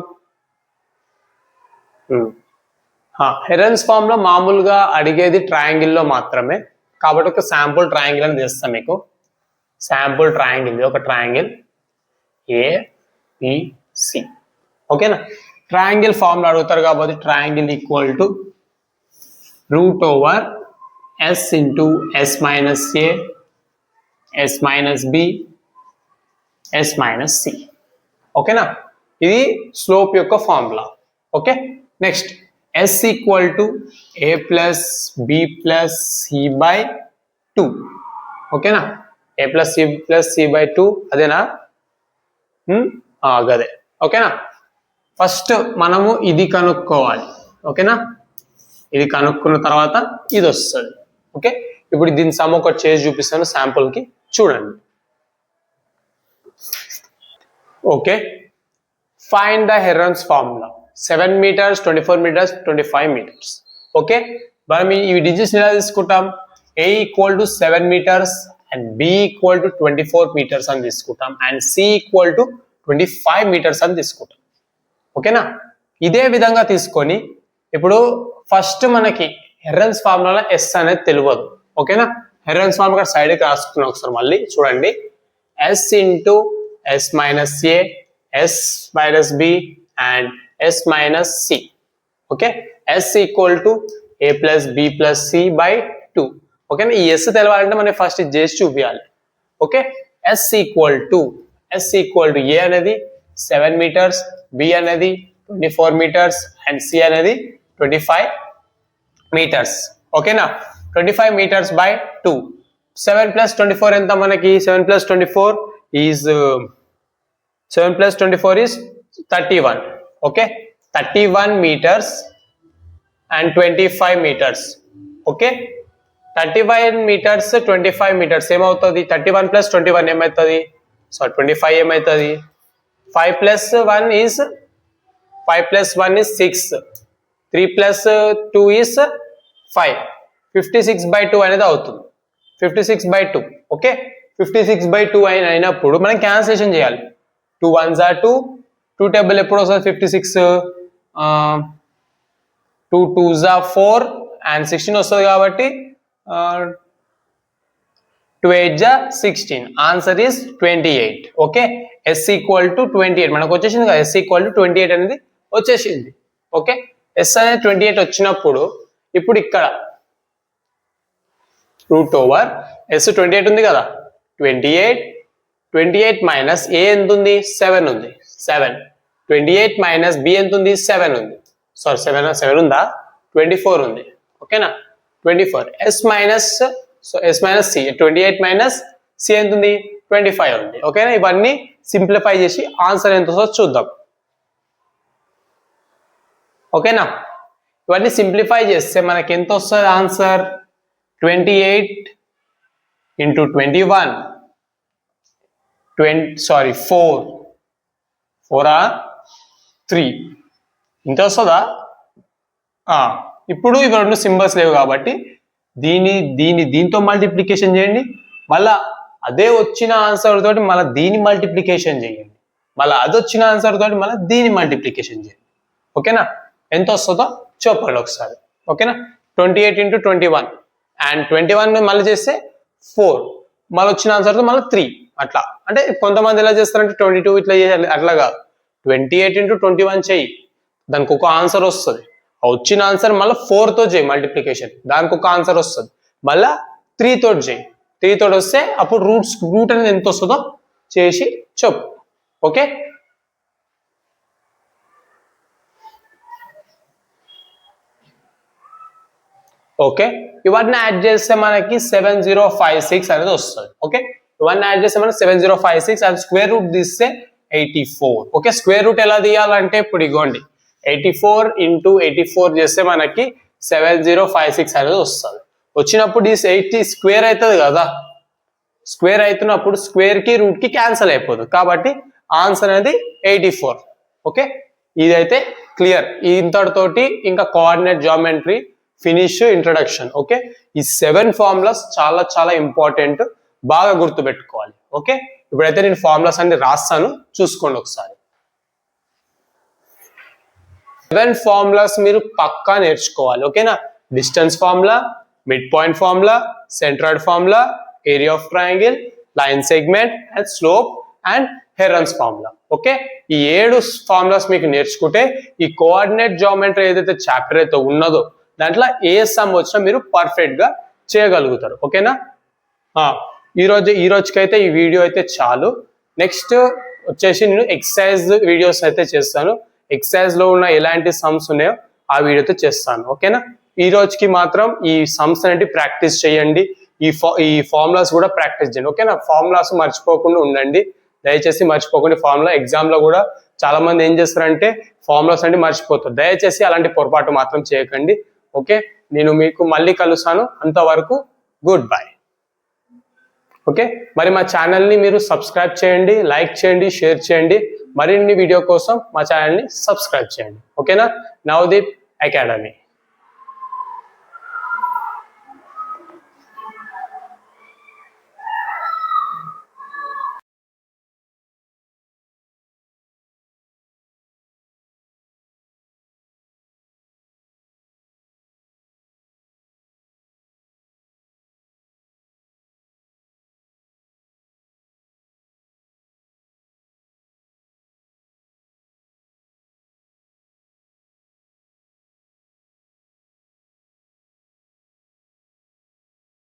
హెర్రన్స్ ఫార్ములా మామూలుగా అడిగేది ట్రయాంగిల్లో మాత్రమే, కాబట్టి ఒక శాంపుల్ ట్రయాంగిల్ అని చేస్తాం మీకు. శాంపుల్ ట్రయాంగిల్, ఒక ట్రయాంగిల్ ఏబిసి. ఓకేనా, ట్రయాంగిల్ ఫార్ములా అడుగుతారు కాబట్టి triangle equal to root over s into s minus a, s minus b, s minus c. ఓకేనా, ఇది స్లోప్ యొక్క formula. Okay, next s equal to a plus b plus c by 2. ఓకేనా, a plus c by 2, అదేనా? అదే. ఓకేనా, first మనము ఇది కనుక్కోవాలి. ఓకేనా, ఇది కనుక్కున్న తర్వాత ఇది వస్తుంది. ఓకే, ఇప్పుడు దీని సమ్ ఒకటి చేసి చూపిస్తాను శాంపుల్ కి, చూడండి. Okay, find the Heron's formula 7 meters, 24 meters, 25 meters. Okay, మనం ఈ డిజిట్స్ ఎలా తీసుకుంటాం? a equal to 7 meters and b equal to 24 meters అని తీసుకుంటాం, and c equal to 25 meters అని తీసుకుంటాం. ఓకేనా, ఇదే విధంగా తీసుకొని ఇప్పుడు ఫస్ట్ మనకి హెర్రన్స్ ఫార్ములా ఎస్ అనేది తెలియదు. ఓకేనా, హెర్రన్స్ ఫార్ములా సైడ్కి రాసుకున్నాం ఒకసారి, మళ్ళీ చూడండి. S into S minus A, S minus B and S minus C. Okay, S equal to A plus B plus C by 2. ఓకేనా, ఈ ఎస్ తెలవాలంటే మనం ఫస్ట్ ఇది చేసి చూపించాలి. ఓకే, ఎస్ ఈక్వల్ టు ఏ అనేది 7 meters, బి అనేది 24 meters అండ్ సి అనేది 25 meters. ఓకేనా, 25 meters by 2. 7 plus 24 ఎంత మనకి? 7 plus 24 is 31. Okay, 31 meters and 25 meters. Okay, 31 meters 25 meters ఏమవుతుంది? 31 plus 21 ఏమవుతుంది? 25 ఏమవుతుంది? 5 plus 1 is 6. 3 plus 2 is 5. 56 by 2 అనేది అవుతుంది. 56 by 2. ఓకే, 56 by 2 అయినప్పుడు మనం క్యాన్సిలేషన్ చేయాలి. 2 1s are 2. 2 టేబుల్ ఎప్పుడు వస్తుంది? 56. 2 2s are 4 and 16 వస్తుంది కాబట్టి 2 8s are 16. Answer is 28. Okay, s equal to 28 మనకు వచ్చేసింది కదా. s ఈక్వల్ టు 28 అనేది వచ్చేసింది. ఓకే, s అనేది 28 వచ్చినప్పుడు ఇప్పుడు ఇక్కడ రూట్ ఓవర్ s 28 ఉంది కదా, 28 మైనస్ a ఎంత ఉంది? 7 ఉంది. 7 28 మైనస్ b ఎంత ఉంది? 7 ఉంది. సారీ 7 ఉందా? 24 ఉంది. ఓకేనా, 24 s minus c. 28 minus c ఎంత ఉంది? 25 ఉంది. ఓకేనా, ఇవన్నీ సింప్లిఫై చేసి ఆన్సర్ ఎంత వస్తుందో చూద్దాం. ఓకేనా, ఇవన్నీ సింప్లిఫై చేస్తే మనకి ఎంత వస్తుంది ఆన్సర్? 28 into 21 4 or 3 ఇంత వస్తుందా? ఇప్పుడు ఇవి రెండు సింబల్స్ లేవు కాబట్టి దీంతో మల్టిప్లికేషన్ చేయండి, మళ్ళా అదే వచ్చిన ఆన్సర్ తోటి మళ్ళీ దీని మల్టిప్లికేషన్ చేయండి, మళ్ళీ అది వచ్చిన ఆన్సర్ తోటి మళ్ళీ దీని మల్టిప్లికేషన్ చేయండి. ఓకేనా, ఎంత వస్తుందో చెప్పండి ఒకసారి. ఓకేనా, 28 into 21 అండ్ 21 మళ్ళీ చేస్తే 4, మళ్ళీ వచ్చిన ఆన్సర్తో మళ్ళీ 3, అట్లా. అంటే కొంతమంది ఎలా చేస్తారంటే 22 ఇట్లా చేయాలి, అట్లా కాదు. 28 into 21 చెయ్యి, దానికి ఒక ఆన్సర్ వస్తుంది. వచ్చిన ఆన్సర్ మళ్ళీ 4తో చేయి మల్టిప్లికేషన్, దానికి ఒక ఆన్సర్ వస్తుంది. మళ్ళా 3 తోటి చేయి, 3 తోటి వస్తే అప్పుడు రూట్ అనేది ఎంత వస్తుందో చేసి చెప్పు. ఓకే, ఓకే, ఇవన్నీ యాడ్ చేస్తే మనకి 7056 అనేది వస్తుంది. ఓకే, ఇవన్నీ యాడ్ చేస్తే మనకి 7056 అది స్క్వేర్ రూట్ తీస్తే 84. ఓకే, స్క్వేర్ రూట్ ఎలా తీయాలంటే ఇప్పుడు ఇగోండి 84 into 84 చేస్తే మనకి 7056 అనేది వస్తుంది. వచ్చినప్పుడు ఈ 80 స్క్వేర్ అవుతుంది కదా, స్క్వేర్ అవుతున్నప్పుడు స్క్వేర్ కి రూట్ కి క్యాన్సిల్ అయిపోతుంది కాబట్టి ఆన్సర్ అనేది 84. ఓకే, ఇదైతే క్లియర్. ఇంతటితోటి ఇంకా coordinate geometry finish, introduction. Okay, ఈ 7 ఫార్ములాస్ చాలా చాలా ఇంపార్టెంట్, బాగా గుర్తుపెట్టుకోవాలి. ఓకే, ఇప్పుడైతే నేను ఫార్ములాస్ అన్ని రాస్తాను, చూసుకోండి ఒకసారి. 7 ఫార్ములాస్ మీరు పక్కా నేర్చుకోవాలి. ఓకేనా, distance formula, mid point formula, centroid formula, area of triangle, line segment and slope and Heron's formula. Okay, ఈ 7 ఫార్ములాస్ మీకు నేర్చుకుంటే ఈ కోఆర్డినేట్ జామెట్రీ ఏదైతే చాప్టర్ అయితే ఉన్నదో దాంట్లో ఏ సమ్ వచ్చినా మీరు పర్ఫెక్ట్ గా చేయగలుగుతారు. ఓకేనా, ఈ రోజుకైతే ఈ వీడియో అయితే చాలు. నెక్స్ట్ వచ్చేసి నేను ఎక్సర్సైజ్ వీడియోస్ అయితే చేస్తాను. ఎక్సర్సైజ్ లో ఉన్న ఎలాంటి సమ్స్ ఉన్నాయో ఆ వీడియోతో చేస్తాను. ఓకేనా, ఈ రోజుకి మాత్రం ఈ సమ్స్ అనేవి ప్రాక్టీస్ చేయండి, ఈ ఫార్ములాస్ కూడా ప్రాక్టీస్ చేయండి. ఓకేనా, ఫార్ములాస్ మర్చిపోకుండా ఉండండి, దయచేసి మర్చిపోకుండా. ఫార్ములా ఎగ్జామ్ లో కూడా చాలా మంది ఏం చేస్తారంటే ఫార్ములాస్ అంటే మర్చిపోతారు. దయచేసి అలాంటి పొరపాటు మాత్రం చేయకండి. ఓకే, నేను మీకు మళ్ళీ కలుస్తాను, అంతవరకు గుడ్ బై. ఓకే, మరి మా ఛానల్ని మీరు సబ్స్క్రైబ్ చేయండి, లైక్ చేయండి, షేర్ చేయండి. మరిన్ని వీడియో కోసం మా ఛానల్ని సబ్స్క్రైబ్ చేయండి. ఓకేనా, నవదీప్ అకాడమీ.